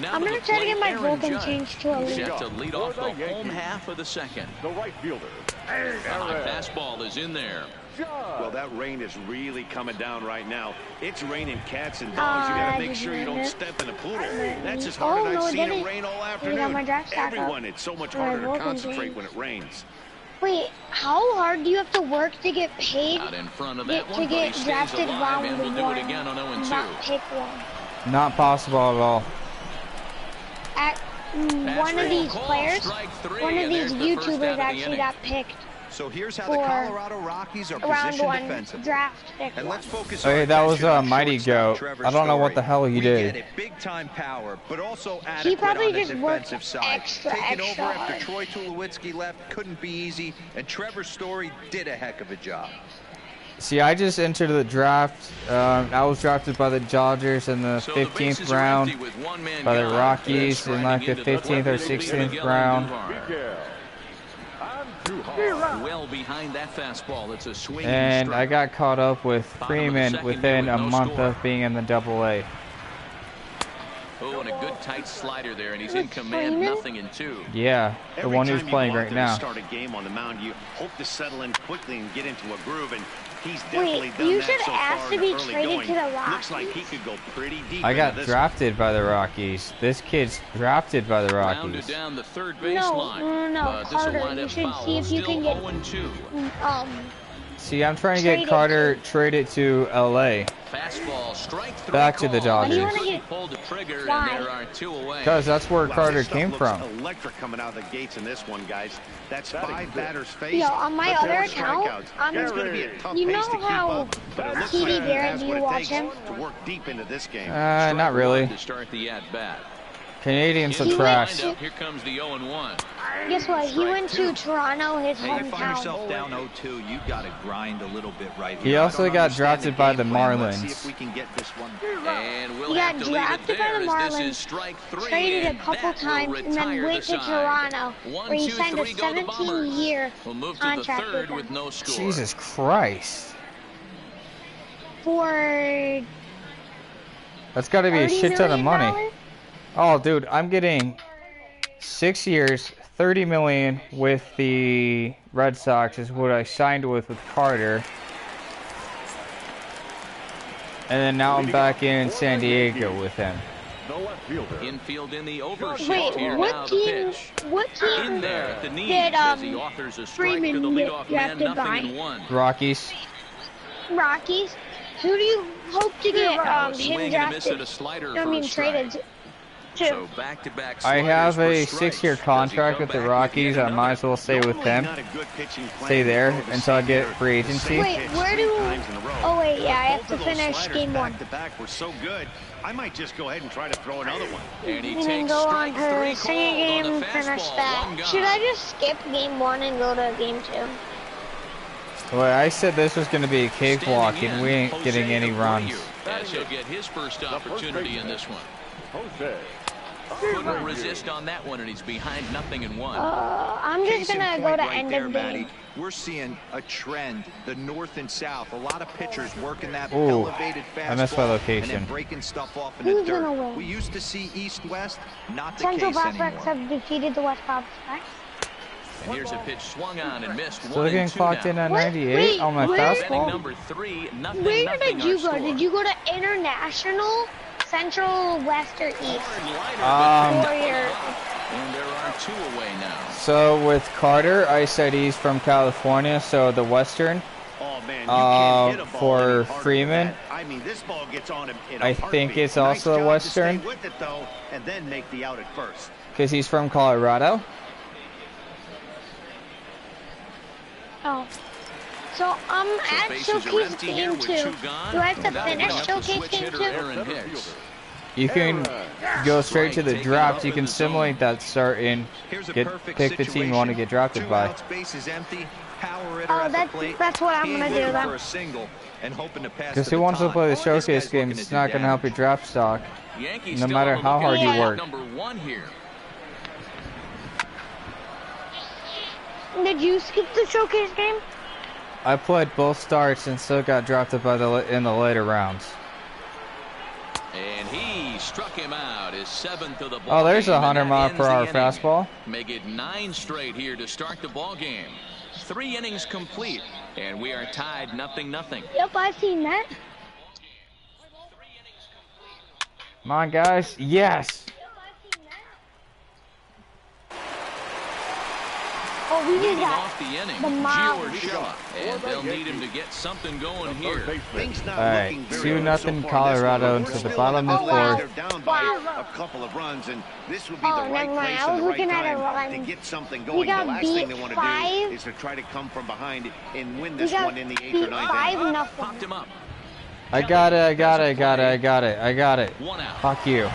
[SPEAKER 3] Now
[SPEAKER 1] I'm
[SPEAKER 3] to
[SPEAKER 1] gonna
[SPEAKER 3] the
[SPEAKER 1] try to
[SPEAKER 3] plate,
[SPEAKER 1] get my
[SPEAKER 3] Aaron
[SPEAKER 1] Vulcan
[SPEAKER 3] Judge.
[SPEAKER 1] changed to a
[SPEAKER 3] He's
[SPEAKER 1] lead.
[SPEAKER 3] set to lead off the
[SPEAKER 6] For the
[SPEAKER 3] home
[SPEAKER 6] Yankees.
[SPEAKER 3] half of the second.
[SPEAKER 6] The right fielder.
[SPEAKER 3] High fastball is in there.
[SPEAKER 4] Well, that rain is really coming down right now. It's raining cats and dogs. You got to make
[SPEAKER 1] just
[SPEAKER 4] sure you don't
[SPEAKER 1] minute.
[SPEAKER 4] step in a poodle.
[SPEAKER 1] Minute.
[SPEAKER 4] That's as
[SPEAKER 1] Oh,
[SPEAKER 4] hard as
[SPEAKER 1] no,
[SPEAKER 4] I've
[SPEAKER 1] it
[SPEAKER 4] seen it
[SPEAKER 1] didn't.
[SPEAKER 4] rain all
[SPEAKER 1] You got
[SPEAKER 4] afternoon.
[SPEAKER 1] my draft stack up.
[SPEAKER 4] Everyone, it's so much
[SPEAKER 1] My
[SPEAKER 4] harder to
[SPEAKER 1] Vulcan
[SPEAKER 4] concentrate
[SPEAKER 1] changed.
[SPEAKER 4] when it rains.
[SPEAKER 1] Wait, how hard do you have to work to get paid
[SPEAKER 3] Out in front of
[SPEAKER 1] get,
[SPEAKER 3] that
[SPEAKER 1] to
[SPEAKER 3] one, but he
[SPEAKER 1] get
[SPEAKER 3] stays
[SPEAKER 1] drafted
[SPEAKER 3] alive, and we'll
[SPEAKER 1] round
[SPEAKER 3] do
[SPEAKER 1] one?
[SPEAKER 3] it again on 0-2.
[SPEAKER 1] Not pick one.
[SPEAKER 2] Not possible at all.
[SPEAKER 1] One of these
[SPEAKER 3] call,
[SPEAKER 1] players,
[SPEAKER 3] strike 3,
[SPEAKER 1] one of
[SPEAKER 3] and
[SPEAKER 1] these
[SPEAKER 3] there's the first out of
[SPEAKER 1] YouTubers
[SPEAKER 3] the
[SPEAKER 1] actually
[SPEAKER 3] inning.
[SPEAKER 1] got picked
[SPEAKER 5] So here's how the
[SPEAKER 1] for
[SPEAKER 5] Colorado Rockies are
[SPEAKER 1] round
[SPEAKER 5] positioned
[SPEAKER 1] one
[SPEAKER 5] defensively.
[SPEAKER 1] draft pick
[SPEAKER 5] And
[SPEAKER 1] one.
[SPEAKER 5] let's focus
[SPEAKER 2] Okay,
[SPEAKER 5] our
[SPEAKER 2] that was
[SPEAKER 5] attention on
[SPEAKER 2] Mighty
[SPEAKER 5] shortstop
[SPEAKER 2] Goat.
[SPEAKER 5] Trevor
[SPEAKER 2] I don't know what
[SPEAKER 5] Story.
[SPEAKER 2] the hell he
[SPEAKER 5] we
[SPEAKER 2] did.
[SPEAKER 5] get it, big time power, but also
[SPEAKER 1] He
[SPEAKER 5] adequate
[SPEAKER 1] probably
[SPEAKER 5] on the
[SPEAKER 1] just worked
[SPEAKER 5] defensive side.
[SPEAKER 1] extra
[SPEAKER 5] Taking over after
[SPEAKER 1] hard.
[SPEAKER 5] Troy Tulowitzki left couldn't be easy, and Trevor Story did a heck of a job.
[SPEAKER 2] See, I just entered the draft. I was drafted by the Dodgers in the 15th round, by the Rockies in like the 15th or 16th round.
[SPEAKER 3] Well behind that fastball. It's a swing.
[SPEAKER 2] And I got caught up with Freeman within a month of being in the Double-A.
[SPEAKER 3] Oh, and a good tight slider there, and he's in command. Nothing in 2.
[SPEAKER 2] Yeah, the one who's playing right now.
[SPEAKER 4] Start a game on the mound, you hope to settle in quickly and get into a groove, and he's definitely done
[SPEAKER 1] you
[SPEAKER 4] that
[SPEAKER 1] should
[SPEAKER 4] so
[SPEAKER 1] ask
[SPEAKER 4] far
[SPEAKER 1] to
[SPEAKER 4] in
[SPEAKER 1] be
[SPEAKER 4] early
[SPEAKER 1] traded
[SPEAKER 4] going.
[SPEAKER 1] to the Rockies.
[SPEAKER 4] Looks like he could go pretty deep.
[SPEAKER 2] I got
[SPEAKER 4] into this
[SPEAKER 2] drafted by the Rockies. This kid's drafted by the
[SPEAKER 3] Rounded
[SPEAKER 2] Rockies.
[SPEAKER 3] down the third
[SPEAKER 1] No,
[SPEAKER 3] baseline.
[SPEAKER 1] no, Carter, you should see if you can get,
[SPEAKER 2] See, I'm trying to get Carter traded to LA.
[SPEAKER 3] Fastball, strike 3
[SPEAKER 2] Back to the
[SPEAKER 3] call.
[SPEAKER 2] Dodgers.
[SPEAKER 3] He pulled the trigger,
[SPEAKER 1] Why?
[SPEAKER 3] and there are 2 away.
[SPEAKER 2] Because that's where
[SPEAKER 4] Wow,
[SPEAKER 2] Carter
[SPEAKER 4] this stuff
[SPEAKER 2] came
[SPEAKER 4] looks
[SPEAKER 2] from.
[SPEAKER 4] Electric coming out of the gates in this one, guys. That's 5 batters faced.
[SPEAKER 1] Yo, on my
[SPEAKER 4] but 4
[SPEAKER 1] other account,
[SPEAKER 4] strikeouts. It's going to be a tough
[SPEAKER 1] you
[SPEAKER 4] pace
[SPEAKER 1] know
[SPEAKER 4] to keep
[SPEAKER 1] how
[SPEAKER 4] up, but it looks
[SPEAKER 1] TD
[SPEAKER 4] like he
[SPEAKER 1] Garrett,
[SPEAKER 4] has
[SPEAKER 1] do
[SPEAKER 4] what
[SPEAKER 1] you
[SPEAKER 4] it
[SPEAKER 1] watch
[SPEAKER 4] takes
[SPEAKER 1] him?
[SPEAKER 4] to work deep into this game.
[SPEAKER 2] Not really.
[SPEAKER 3] To start the at bat.
[SPEAKER 2] Canadians are
[SPEAKER 1] He
[SPEAKER 2] trash.
[SPEAKER 1] went
[SPEAKER 3] Here comes the 0-1.
[SPEAKER 1] Guess what? He went to Toronto, his
[SPEAKER 5] Hey, you find yourself
[SPEAKER 1] hometown.
[SPEAKER 5] down 0-2, you got to grind a little bit right here.
[SPEAKER 2] He
[SPEAKER 5] I
[SPEAKER 2] also
[SPEAKER 5] don't
[SPEAKER 2] got
[SPEAKER 5] understand
[SPEAKER 2] drafted by
[SPEAKER 5] game
[SPEAKER 2] the
[SPEAKER 5] plan. Let's see
[SPEAKER 2] Marlins.
[SPEAKER 5] if we can get this one.
[SPEAKER 3] And we'll
[SPEAKER 1] He got
[SPEAKER 3] have to leave it
[SPEAKER 1] drafted by
[SPEAKER 3] there
[SPEAKER 1] the
[SPEAKER 3] as this is
[SPEAKER 1] Marlins,
[SPEAKER 3] strike 3,
[SPEAKER 1] traded a
[SPEAKER 3] and
[SPEAKER 1] couple
[SPEAKER 3] that will
[SPEAKER 1] times, and then
[SPEAKER 3] retire
[SPEAKER 1] went
[SPEAKER 3] the
[SPEAKER 1] to
[SPEAKER 3] side.
[SPEAKER 1] Toronto,
[SPEAKER 3] 1,
[SPEAKER 1] where he
[SPEAKER 3] 2,
[SPEAKER 1] signed a
[SPEAKER 3] 3 go the Bombers.
[SPEAKER 1] 17-year
[SPEAKER 3] We'll move to the
[SPEAKER 1] contract with
[SPEAKER 3] third
[SPEAKER 1] them.
[SPEAKER 3] with no score.
[SPEAKER 2] Jesus Christ.
[SPEAKER 1] For
[SPEAKER 2] That's got to be a
[SPEAKER 1] $30
[SPEAKER 2] shit ton of money.
[SPEAKER 1] million?
[SPEAKER 2] Oh, dude, I'm getting 6 years, $30 million with the Red Sox is what I signed with Carter. And then now I'm back in San Diego with him.
[SPEAKER 6] The left fielder.
[SPEAKER 3] Infield in the overshift
[SPEAKER 1] Wait,
[SPEAKER 3] here now.
[SPEAKER 1] what
[SPEAKER 3] The
[SPEAKER 1] team?
[SPEAKER 3] pitch.
[SPEAKER 1] What team
[SPEAKER 3] In there at the knees
[SPEAKER 1] did
[SPEAKER 3] as he offers a strike to the
[SPEAKER 1] Freeman get
[SPEAKER 3] leadoff man.
[SPEAKER 1] drafted by?
[SPEAKER 3] Nothing in 1.
[SPEAKER 2] Rockies.
[SPEAKER 1] Rockies? Who do you hope to get him
[SPEAKER 3] Swing and a miss at
[SPEAKER 1] drafted?
[SPEAKER 3] a slider
[SPEAKER 1] I
[SPEAKER 3] for
[SPEAKER 1] mean,
[SPEAKER 3] a strike.
[SPEAKER 1] traded to.
[SPEAKER 3] So back-to-back
[SPEAKER 2] I have a
[SPEAKER 3] sliders for
[SPEAKER 2] 6-year
[SPEAKER 3] strikes.
[SPEAKER 2] contract
[SPEAKER 3] Does
[SPEAKER 2] with
[SPEAKER 3] he
[SPEAKER 2] the
[SPEAKER 3] come back
[SPEAKER 2] Rockies.
[SPEAKER 3] with
[SPEAKER 2] I
[SPEAKER 3] yet
[SPEAKER 2] might as well stay with
[SPEAKER 4] Normally
[SPEAKER 2] them.
[SPEAKER 4] not a good pitching plan
[SPEAKER 2] Stay there
[SPEAKER 4] to go to
[SPEAKER 2] until I
[SPEAKER 4] see
[SPEAKER 2] get
[SPEAKER 4] their-
[SPEAKER 2] free
[SPEAKER 4] the
[SPEAKER 2] agency.
[SPEAKER 4] same
[SPEAKER 1] Wait,
[SPEAKER 4] pitch
[SPEAKER 1] where
[SPEAKER 4] 3
[SPEAKER 1] do-
[SPEAKER 4] times in a row.
[SPEAKER 1] Oh, wait, yeah, I
[SPEAKER 4] But
[SPEAKER 1] have
[SPEAKER 4] both
[SPEAKER 1] to
[SPEAKER 4] of those
[SPEAKER 1] finish
[SPEAKER 4] sliders
[SPEAKER 1] game 1.
[SPEAKER 4] back-to-back were so good, I might just go ahead and try to throw another one.
[SPEAKER 3] And he
[SPEAKER 1] And then
[SPEAKER 3] takes
[SPEAKER 1] go on
[SPEAKER 3] strike 3
[SPEAKER 1] to second
[SPEAKER 3] called on
[SPEAKER 1] game,
[SPEAKER 3] the
[SPEAKER 1] finish
[SPEAKER 3] fastball.
[SPEAKER 1] that.
[SPEAKER 3] One gone.
[SPEAKER 1] Should I just skip game 1 and go to game 2?
[SPEAKER 2] Well, I said this was going to be a cakewalk, and we ain't getting any runs.
[SPEAKER 3] As he'll get his first opportunity in this one.
[SPEAKER 6] Jose.
[SPEAKER 3] Couldn't resist on that one, and he's behind nothing in 1.
[SPEAKER 1] I'm just
[SPEAKER 5] Case in
[SPEAKER 1] gonna go
[SPEAKER 5] point
[SPEAKER 1] to
[SPEAKER 5] right
[SPEAKER 1] end
[SPEAKER 5] there,
[SPEAKER 1] of
[SPEAKER 5] Matty.
[SPEAKER 1] game.
[SPEAKER 5] We're seeing a trend, the north and south. A lot of pitchers working that
[SPEAKER 2] Ooh,
[SPEAKER 5] elevated fastball
[SPEAKER 2] I missed my
[SPEAKER 5] and
[SPEAKER 2] location.
[SPEAKER 5] then breaking stuff off in the
[SPEAKER 1] Who's gonna
[SPEAKER 5] dirt.
[SPEAKER 1] win?
[SPEAKER 5] We used to see east-west, not the
[SPEAKER 1] Central
[SPEAKER 5] case
[SPEAKER 1] Prospects
[SPEAKER 5] anymore.
[SPEAKER 1] have defeated the West Prospects.
[SPEAKER 3] And here's a pitch swung on and missed.
[SPEAKER 2] Still
[SPEAKER 3] 1
[SPEAKER 2] getting
[SPEAKER 3] and 2
[SPEAKER 2] clocked in
[SPEAKER 3] now.
[SPEAKER 2] at
[SPEAKER 1] Wait,
[SPEAKER 2] 98 on my
[SPEAKER 1] wait,
[SPEAKER 3] Inning
[SPEAKER 2] fastball.
[SPEAKER 3] number 3, nothing,
[SPEAKER 1] Where
[SPEAKER 3] nothing
[SPEAKER 1] did you
[SPEAKER 3] our
[SPEAKER 1] go?
[SPEAKER 3] score.
[SPEAKER 1] Did you go to International, Central, West, or East?
[SPEAKER 2] Um,
[SPEAKER 1] Or your
[SPEAKER 3] And there are 2 away now.
[SPEAKER 2] So with Carter, I said he's from California, so the Western.
[SPEAKER 4] Oh, man, you can't hit a ball
[SPEAKER 2] for
[SPEAKER 4] any harder than
[SPEAKER 2] Freeman,
[SPEAKER 4] that. I mean, this ball gets on him in a
[SPEAKER 2] I
[SPEAKER 4] heartbeat.
[SPEAKER 2] think it's
[SPEAKER 4] Nice
[SPEAKER 2] also a
[SPEAKER 4] job to
[SPEAKER 2] Western.
[SPEAKER 4] stay with it, though, and then make the out at first.
[SPEAKER 2] Because he's from Colorado.
[SPEAKER 1] Oh. So I'm at
[SPEAKER 3] bases are
[SPEAKER 1] Showcase
[SPEAKER 3] empty here
[SPEAKER 1] Game
[SPEAKER 3] with
[SPEAKER 1] 2.
[SPEAKER 3] 2 gone.
[SPEAKER 1] Do I have to
[SPEAKER 3] That'll bring
[SPEAKER 1] finish
[SPEAKER 3] up the
[SPEAKER 1] Showcase
[SPEAKER 3] switch
[SPEAKER 1] Game
[SPEAKER 3] hitter,
[SPEAKER 1] 2?
[SPEAKER 3] Aaron Hicks.
[SPEAKER 2] You can go straight to the draft. You can simulate that start and
[SPEAKER 5] Here's a
[SPEAKER 2] get
[SPEAKER 5] perfect
[SPEAKER 2] pick the team you want to get drafted
[SPEAKER 5] 2
[SPEAKER 2] by.
[SPEAKER 5] outs, bases empty, power hitter
[SPEAKER 1] Oh,
[SPEAKER 5] at the
[SPEAKER 1] that's-
[SPEAKER 5] plate.
[SPEAKER 1] that's what I'm
[SPEAKER 5] He
[SPEAKER 1] gonna
[SPEAKER 5] ain't
[SPEAKER 1] do
[SPEAKER 5] looking
[SPEAKER 1] then.
[SPEAKER 5] for a single and hoping to pass
[SPEAKER 2] Because
[SPEAKER 5] the
[SPEAKER 2] who wants to
[SPEAKER 5] baton.
[SPEAKER 2] play the
[SPEAKER 5] This
[SPEAKER 2] showcase
[SPEAKER 5] guy's
[SPEAKER 2] game?
[SPEAKER 5] looking
[SPEAKER 2] It's
[SPEAKER 5] to
[SPEAKER 2] not
[SPEAKER 5] do
[SPEAKER 2] going to help your
[SPEAKER 5] damage.
[SPEAKER 2] draft stock.
[SPEAKER 3] Yankees
[SPEAKER 2] No
[SPEAKER 3] still
[SPEAKER 2] matter
[SPEAKER 3] on the
[SPEAKER 2] how hard you
[SPEAKER 3] lookout.
[SPEAKER 2] work.
[SPEAKER 3] Number 1 here.
[SPEAKER 1] Did you skip the Showcase Game?
[SPEAKER 2] I played both starts and still got drafted by in the later rounds.
[SPEAKER 3] And he struck him out. His 7th of the ball.
[SPEAKER 2] Oh, there's a
[SPEAKER 3] game, and
[SPEAKER 2] 100
[SPEAKER 3] that
[SPEAKER 2] mile
[SPEAKER 3] ends
[SPEAKER 2] per
[SPEAKER 3] the
[SPEAKER 2] hour
[SPEAKER 3] inning.
[SPEAKER 2] fastball.
[SPEAKER 3] Make it 9 straight here to start the ball game. 3 innings complete, and we are tied 0-0.
[SPEAKER 1] Yep, I've seen that.
[SPEAKER 2] Come on, guys. Yes.
[SPEAKER 1] Oh, we
[SPEAKER 3] Leading
[SPEAKER 1] just
[SPEAKER 3] off the inning,
[SPEAKER 1] the mound.
[SPEAKER 3] Gio Urshela, and they'll need him to get something going here.
[SPEAKER 4] Things not
[SPEAKER 2] All right,
[SPEAKER 4] looking very
[SPEAKER 2] 2-0
[SPEAKER 4] good so far in this
[SPEAKER 2] Colorado
[SPEAKER 4] one.
[SPEAKER 2] into
[SPEAKER 4] We're
[SPEAKER 2] the
[SPEAKER 4] still
[SPEAKER 2] bottom
[SPEAKER 4] in
[SPEAKER 2] of
[SPEAKER 4] the
[SPEAKER 2] the
[SPEAKER 1] wow.
[SPEAKER 2] fourth.
[SPEAKER 4] They're down by a couple of runs, and this would be
[SPEAKER 1] Oh,
[SPEAKER 4] the right
[SPEAKER 1] never mind.
[SPEAKER 4] place
[SPEAKER 1] I was
[SPEAKER 4] at the right
[SPEAKER 1] looking at a
[SPEAKER 4] time
[SPEAKER 1] run.
[SPEAKER 4] to get something
[SPEAKER 1] We
[SPEAKER 4] going. The
[SPEAKER 1] got
[SPEAKER 4] last thing
[SPEAKER 1] beat
[SPEAKER 4] they want to
[SPEAKER 1] 5.
[SPEAKER 4] do is to try to come from behind and win
[SPEAKER 1] We
[SPEAKER 4] this
[SPEAKER 1] got
[SPEAKER 4] one in the 8th or
[SPEAKER 1] beat
[SPEAKER 4] 9th
[SPEAKER 1] 5
[SPEAKER 4] inning.
[SPEAKER 1] nothing.
[SPEAKER 3] Popped him up.
[SPEAKER 2] I got it. I got it. I got it. I got it. I got it.
[SPEAKER 3] 1 out.
[SPEAKER 2] Fuck you.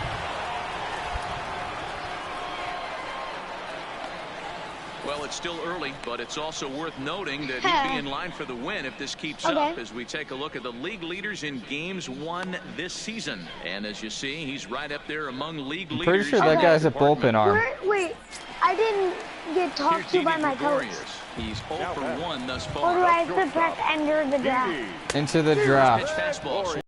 [SPEAKER 3] Well, it's still early, but it's also worth noting that he'd be in line for the win if this keeps up as we take a look at the league leaders in games won this season. And as you see, he's right up there among league leaders.
[SPEAKER 2] Pretty sure that guy's a bullpen arm.
[SPEAKER 1] Wait, I didn't get talked to by my coach.
[SPEAKER 3] He's 0 for 1 thus
[SPEAKER 1] Or do
[SPEAKER 3] far.
[SPEAKER 1] I have to press enter the draft?
[SPEAKER 2] Into the draft.
[SPEAKER 3] Fastball.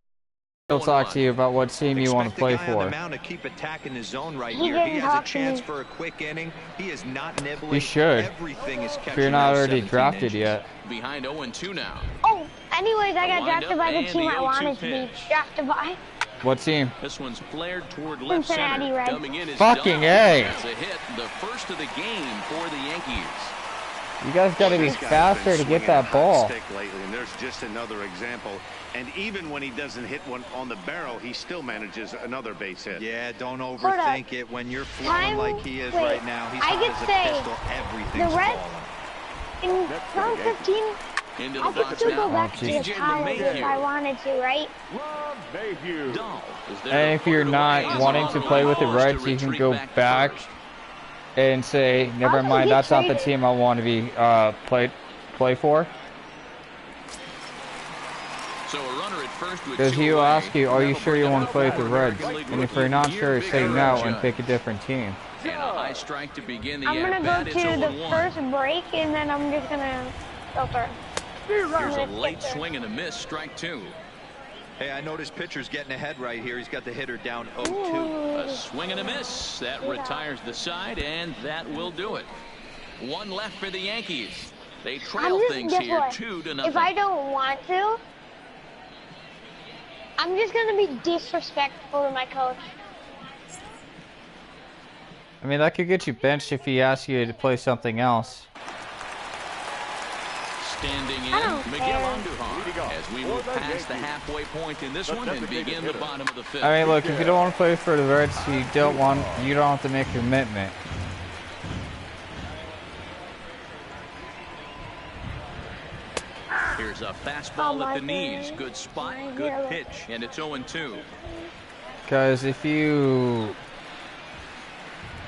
[SPEAKER 2] He'll talk to you about what team you want to play
[SPEAKER 5] Expect the guy on
[SPEAKER 2] for.
[SPEAKER 5] the mound to keep attacking his zone right
[SPEAKER 1] He
[SPEAKER 5] here.
[SPEAKER 1] didn't
[SPEAKER 5] He has a
[SPEAKER 1] talk to
[SPEAKER 5] chance
[SPEAKER 1] me.
[SPEAKER 5] for a quick inning. He is not nibbling.
[SPEAKER 2] You should.
[SPEAKER 5] Everything is
[SPEAKER 2] If you're not already drafted
[SPEAKER 5] inches.
[SPEAKER 2] yet.
[SPEAKER 3] Behind 0-2 now.
[SPEAKER 1] Oh, anyways, I got drafted by the
[SPEAKER 3] And
[SPEAKER 1] team
[SPEAKER 3] the
[SPEAKER 1] I
[SPEAKER 3] 0-2
[SPEAKER 1] wanted to be
[SPEAKER 3] pitch.
[SPEAKER 1] drafted by.
[SPEAKER 2] What team?
[SPEAKER 3] This one's flared toward left
[SPEAKER 1] Cincinnati
[SPEAKER 3] center.
[SPEAKER 1] Reds.
[SPEAKER 3] Coming in is
[SPEAKER 2] Fucking
[SPEAKER 3] Dahl.
[SPEAKER 2] A.
[SPEAKER 3] That's a hit, the first of the game for the Yankees.
[SPEAKER 2] You guys got to be
[SPEAKER 4] This guy's
[SPEAKER 2] faster
[SPEAKER 4] been
[SPEAKER 2] to get
[SPEAKER 4] swinging a
[SPEAKER 2] that
[SPEAKER 4] hot
[SPEAKER 2] ball.
[SPEAKER 4] stick lately, and there's just another example. And even when he doesn't hit one on the barrel, he still manages another base hit.
[SPEAKER 5] Yeah, don't
[SPEAKER 1] up.
[SPEAKER 5] overthink it. When you're flowing like he is
[SPEAKER 1] Wait,
[SPEAKER 5] right now, he's
[SPEAKER 1] I
[SPEAKER 5] hot
[SPEAKER 1] could
[SPEAKER 5] as a
[SPEAKER 1] say
[SPEAKER 5] pistol. Everything's
[SPEAKER 1] the Reds
[SPEAKER 5] falling.
[SPEAKER 1] in round 15.
[SPEAKER 3] Into
[SPEAKER 1] I
[SPEAKER 3] the
[SPEAKER 1] could
[SPEAKER 3] box
[SPEAKER 1] still
[SPEAKER 3] now.
[SPEAKER 1] go back to the
[SPEAKER 3] DJ
[SPEAKER 1] Pirates if
[SPEAKER 3] LeMahieu.
[SPEAKER 1] I wanted to, right?
[SPEAKER 6] Rob Mayhew.
[SPEAKER 3] Dahl is there
[SPEAKER 2] And
[SPEAKER 3] to
[SPEAKER 2] if you're
[SPEAKER 3] put it away.
[SPEAKER 2] not
[SPEAKER 3] He's
[SPEAKER 2] wanting
[SPEAKER 3] on
[SPEAKER 2] to
[SPEAKER 3] the
[SPEAKER 2] play with the
[SPEAKER 3] line
[SPEAKER 2] Reds,
[SPEAKER 3] to
[SPEAKER 2] you can
[SPEAKER 3] retreat
[SPEAKER 2] go
[SPEAKER 3] to
[SPEAKER 2] back
[SPEAKER 3] first.
[SPEAKER 2] and say, never
[SPEAKER 1] I'll
[SPEAKER 2] mind,
[SPEAKER 1] get
[SPEAKER 2] that's not the
[SPEAKER 1] traded.
[SPEAKER 2] team I want to be play for.
[SPEAKER 3] So a runner at first with
[SPEAKER 2] Because
[SPEAKER 3] 2
[SPEAKER 2] he'll
[SPEAKER 3] away.
[SPEAKER 2] ask you, are you
[SPEAKER 3] That'll
[SPEAKER 2] sure
[SPEAKER 3] bring
[SPEAKER 2] you
[SPEAKER 3] up
[SPEAKER 2] want to play with the
[SPEAKER 3] former
[SPEAKER 2] Reds?
[SPEAKER 3] American League
[SPEAKER 2] And if
[SPEAKER 3] Rookie
[SPEAKER 2] you're not
[SPEAKER 3] of the
[SPEAKER 2] sure,
[SPEAKER 3] Year,
[SPEAKER 2] say
[SPEAKER 3] Victor
[SPEAKER 2] no and
[SPEAKER 3] Judge.
[SPEAKER 2] pick a different team.
[SPEAKER 3] And a high strike to begin the
[SPEAKER 1] I'm gonna
[SPEAKER 3] at-bat.
[SPEAKER 1] go
[SPEAKER 3] It's
[SPEAKER 1] to the
[SPEAKER 3] 0-1.
[SPEAKER 1] first break and then I'm just gonna filter.
[SPEAKER 3] Here's a late swing and a miss, strike 2.
[SPEAKER 5] Hey, I noticed pitcher's getting ahead right here. He's got the hitter down 0-2.
[SPEAKER 3] A swing and a miss. That retires the side, and that will do it. 1 left for the Yankees. They trail things here 2-0.
[SPEAKER 1] If I don't want to, I'm just gonna be disrespectful to my coach.
[SPEAKER 2] I mean, that could get you benched if he asks you to play something else.
[SPEAKER 3] Standing in,
[SPEAKER 1] I don't
[SPEAKER 3] Miguel
[SPEAKER 1] care.
[SPEAKER 3] Andujar as we move past the halfway point in this one and begin the bottom of the 5th.
[SPEAKER 2] I mean, look, if you don't want to play for the Reds, you don't have to make a commitment.
[SPEAKER 3] Here's a fastball
[SPEAKER 1] Oh,
[SPEAKER 3] at the
[SPEAKER 1] my
[SPEAKER 3] knees.
[SPEAKER 1] God.
[SPEAKER 3] Good spot,
[SPEAKER 1] My
[SPEAKER 3] good
[SPEAKER 1] God.
[SPEAKER 3] pitch, and it's 0-2.
[SPEAKER 2] Because if you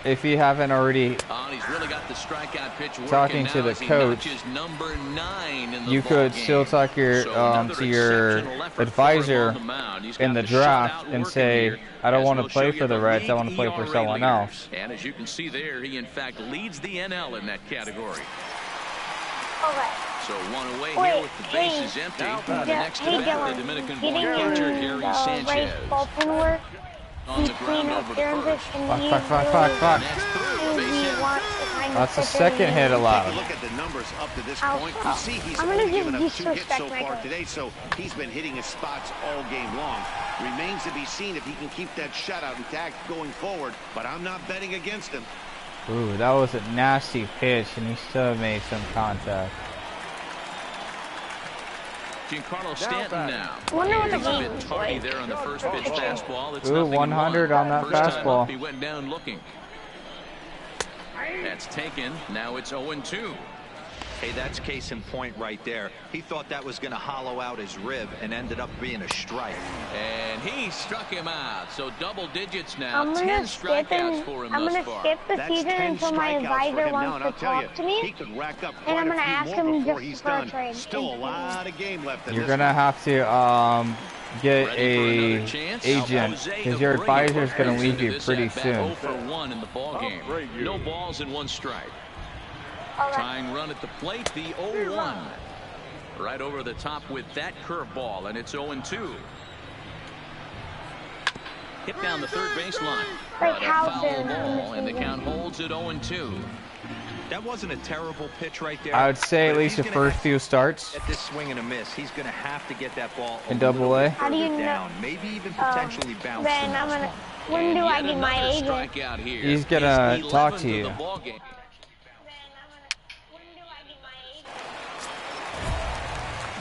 [SPEAKER 2] haven't already,
[SPEAKER 3] Oh, he's really got the strikeout pitch working
[SPEAKER 2] Talking
[SPEAKER 3] now
[SPEAKER 2] to the
[SPEAKER 3] as he
[SPEAKER 2] coach,
[SPEAKER 3] notches number 9 in the
[SPEAKER 2] you
[SPEAKER 3] ball
[SPEAKER 2] could
[SPEAKER 3] game.
[SPEAKER 2] still talk your
[SPEAKER 3] So another
[SPEAKER 2] to your
[SPEAKER 3] exceptional effort for him
[SPEAKER 2] advisor
[SPEAKER 3] on the mound. He's
[SPEAKER 2] in
[SPEAKER 3] got
[SPEAKER 2] the
[SPEAKER 3] shutout
[SPEAKER 2] draft and
[SPEAKER 3] working
[SPEAKER 2] say,
[SPEAKER 3] here,
[SPEAKER 2] I don't
[SPEAKER 3] as
[SPEAKER 2] want to
[SPEAKER 3] we'll
[SPEAKER 2] play
[SPEAKER 3] show
[SPEAKER 2] for
[SPEAKER 3] you
[SPEAKER 2] the Reds, I want to
[SPEAKER 3] league
[SPEAKER 2] play for
[SPEAKER 3] ERA
[SPEAKER 2] someone
[SPEAKER 3] leaders.
[SPEAKER 2] else.
[SPEAKER 3] And as you can see there, he in fact leads the NL in that category.
[SPEAKER 1] Okay.
[SPEAKER 3] So 1 away
[SPEAKER 1] Wait,
[SPEAKER 3] here with the bases empty. The next
[SPEAKER 1] hey,
[SPEAKER 3] at bat,
[SPEAKER 1] Dylan,
[SPEAKER 3] the Dominican
[SPEAKER 1] getting
[SPEAKER 3] born
[SPEAKER 1] in
[SPEAKER 3] catcher
[SPEAKER 1] the
[SPEAKER 3] Harry
[SPEAKER 1] race
[SPEAKER 3] Sanchez.
[SPEAKER 1] bullpen work
[SPEAKER 3] On the
[SPEAKER 1] between
[SPEAKER 3] ground over to
[SPEAKER 1] appearances
[SPEAKER 3] first.
[SPEAKER 1] and
[SPEAKER 2] Fuck,
[SPEAKER 1] he
[SPEAKER 2] fuck, fuck, fuck, fuck.
[SPEAKER 3] Next through,
[SPEAKER 1] and
[SPEAKER 3] base
[SPEAKER 1] he
[SPEAKER 3] hit.
[SPEAKER 1] wants to kind of
[SPEAKER 2] That's the
[SPEAKER 1] sit there
[SPEAKER 2] second
[SPEAKER 1] and-
[SPEAKER 2] hit
[SPEAKER 4] Take a
[SPEAKER 2] allowed.
[SPEAKER 4] look at the numbers up to this
[SPEAKER 1] Ow.
[SPEAKER 4] point. You see he's
[SPEAKER 1] I'm gonna
[SPEAKER 4] only
[SPEAKER 1] just
[SPEAKER 4] given up 2 hits
[SPEAKER 1] disrespect
[SPEAKER 4] so
[SPEAKER 1] my
[SPEAKER 4] far
[SPEAKER 1] coach.
[SPEAKER 4] today, so he's been hitting his spots all game long. Remains to be seen if he can keep that shutout intact going forward, but I'm not betting against him.
[SPEAKER 2] Ooh, that was a nasty pitch, and he still made some contact.
[SPEAKER 3] Giancarlo Stanton now.
[SPEAKER 1] Wonder what the
[SPEAKER 3] He's a
[SPEAKER 1] game
[SPEAKER 3] bit
[SPEAKER 1] is
[SPEAKER 3] tardy
[SPEAKER 1] like.
[SPEAKER 3] there on the first pitch fastball. It's
[SPEAKER 2] Ooh,
[SPEAKER 3] 0-1
[SPEAKER 2] 100 on that
[SPEAKER 3] First time
[SPEAKER 2] fastball.
[SPEAKER 3] up, he went down looking. That's taken. Now it's 0-2.
[SPEAKER 5] Hey, that's case in point right there. He thought that was going to hollow out his rib and ended up being a strike.
[SPEAKER 3] And he struck him out. So double digits now.
[SPEAKER 1] I'm
[SPEAKER 3] 10
[SPEAKER 1] gonna skip
[SPEAKER 3] strikeouts
[SPEAKER 1] and
[SPEAKER 3] for him
[SPEAKER 1] I'm
[SPEAKER 3] thus
[SPEAKER 1] gonna
[SPEAKER 3] far.
[SPEAKER 1] skip the
[SPEAKER 4] That's
[SPEAKER 1] season
[SPEAKER 4] 10
[SPEAKER 1] until my
[SPEAKER 4] strikeouts for
[SPEAKER 1] advisor
[SPEAKER 4] him now,
[SPEAKER 1] wants
[SPEAKER 4] and
[SPEAKER 1] to
[SPEAKER 4] I'll tell you,
[SPEAKER 1] talk to me.
[SPEAKER 4] he could rack up
[SPEAKER 1] And
[SPEAKER 4] quite
[SPEAKER 1] I'm
[SPEAKER 4] a
[SPEAKER 1] gonna
[SPEAKER 4] few
[SPEAKER 1] ask
[SPEAKER 4] more
[SPEAKER 1] him
[SPEAKER 4] before
[SPEAKER 1] just
[SPEAKER 4] he's
[SPEAKER 1] for a
[SPEAKER 4] done.
[SPEAKER 1] trade.
[SPEAKER 4] Still a lot of game left in
[SPEAKER 2] You're
[SPEAKER 4] this
[SPEAKER 2] gonna
[SPEAKER 4] one.
[SPEAKER 2] have to get
[SPEAKER 3] Ready for
[SPEAKER 2] a
[SPEAKER 3] another chance?
[SPEAKER 2] agent,
[SPEAKER 3] Jose
[SPEAKER 2] because your
[SPEAKER 3] Abreu
[SPEAKER 2] advisor's gonna
[SPEAKER 3] goes
[SPEAKER 2] leave
[SPEAKER 3] into
[SPEAKER 2] you
[SPEAKER 3] this
[SPEAKER 2] pretty
[SPEAKER 3] at-bat
[SPEAKER 2] soon.
[SPEAKER 3] 0 for 1 in the ball game.
[SPEAKER 6] Abreu.
[SPEAKER 3] No balls and 1 strike.
[SPEAKER 1] Alright.
[SPEAKER 3] Tying run at the plate, the 0-1. Right over the top with that curveball, and it's 0-2. Hit down the third baseline.
[SPEAKER 1] Like
[SPEAKER 3] But a
[SPEAKER 1] how
[SPEAKER 3] foul
[SPEAKER 1] soon?
[SPEAKER 3] ball, and the count holds at 0-2.
[SPEAKER 5] That wasn't a terrible pitch right there.
[SPEAKER 2] I would say at
[SPEAKER 5] But if
[SPEAKER 2] least
[SPEAKER 5] he's
[SPEAKER 2] the
[SPEAKER 5] gonna
[SPEAKER 2] first few starts.
[SPEAKER 5] Get this swing and a miss. He's going to have to get that ball
[SPEAKER 2] In
[SPEAKER 5] a little
[SPEAKER 2] Double A?
[SPEAKER 5] bit
[SPEAKER 1] How do you
[SPEAKER 5] further
[SPEAKER 1] know-
[SPEAKER 5] down. Maybe even potentially bounce
[SPEAKER 1] Then
[SPEAKER 5] the
[SPEAKER 1] I'm
[SPEAKER 5] next
[SPEAKER 1] gonna.
[SPEAKER 5] one.
[SPEAKER 1] When
[SPEAKER 3] And
[SPEAKER 1] do I
[SPEAKER 3] yet
[SPEAKER 1] get my
[SPEAKER 3] another
[SPEAKER 1] agent?
[SPEAKER 3] strikeout here.
[SPEAKER 2] He's gonna
[SPEAKER 3] He's
[SPEAKER 2] talk
[SPEAKER 3] 11th
[SPEAKER 2] to
[SPEAKER 3] of
[SPEAKER 2] you.
[SPEAKER 3] the ball game.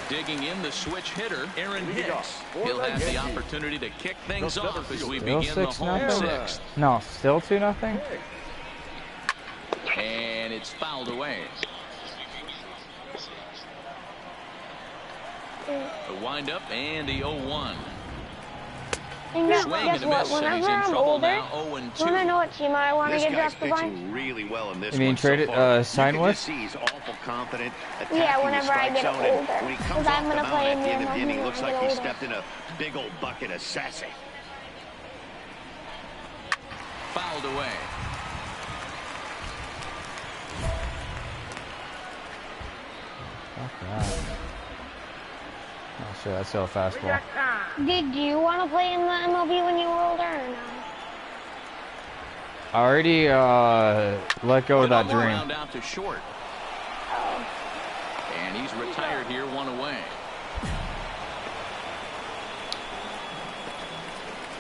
[SPEAKER 3] Digging in the switch hitter, Aaron Hicks. He'll have the opportunity to kick things off as we
[SPEAKER 2] Still
[SPEAKER 3] begin the
[SPEAKER 2] 6-0?
[SPEAKER 3] home sixth.
[SPEAKER 2] No, still 2-0?
[SPEAKER 3] And it's fouled away. The windup and the 0-1.
[SPEAKER 1] And guess
[SPEAKER 3] Swing and a
[SPEAKER 1] what?
[SPEAKER 3] miss, and he's
[SPEAKER 1] Whenever
[SPEAKER 3] in
[SPEAKER 1] I'm
[SPEAKER 3] trouble
[SPEAKER 1] older,
[SPEAKER 3] now.
[SPEAKER 1] you
[SPEAKER 3] 0-2.
[SPEAKER 1] wanna know what team I want to
[SPEAKER 4] This
[SPEAKER 1] get
[SPEAKER 4] guy's
[SPEAKER 1] drafted by?
[SPEAKER 4] pitching really well in this
[SPEAKER 2] You mean
[SPEAKER 4] one
[SPEAKER 2] trade it,
[SPEAKER 4] so far.
[SPEAKER 2] sign
[SPEAKER 4] You can
[SPEAKER 2] with?
[SPEAKER 4] just see he's awful confident, attacking
[SPEAKER 1] Yeah,
[SPEAKER 4] the
[SPEAKER 1] whenever I
[SPEAKER 4] strike
[SPEAKER 1] get
[SPEAKER 4] zone,
[SPEAKER 1] older.
[SPEAKER 4] and when he comes
[SPEAKER 1] Because
[SPEAKER 4] off
[SPEAKER 1] I'm
[SPEAKER 4] the
[SPEAKER 1] gonna
[SPEAKER 4] mound
[SPEAKER 1] play
[SPEAKER 4] at
[SPEAKER 1] in
[SPEAKER 4] the
[SPEAKER 1] the
[SPEAKER 4] end of the
[SPEAKER 1] MLB
[SPEAKER 4] inning,
[SPEAKER 1] when
[SPEAKER 4] looks
[SPEAKER 1] I
[SPEAKER 4] like
[SPEAKER 1] get
[SPEAKER 4] he
[SPEAKER 1] older.
[SPEAKER 4] stepped in a big old bucket of sassy.
[SPEAKER 3] Fouled away.
[SPEAKER 2] Fuck that. Oh shit, that's still a fastball.
[SPEAKER 1] Did you want to play in the MLB when you were older or no?
[SPEAKER 2] I already let go of that dream.
[SPEAKER 3] Round out to short. And he's retired here, one away.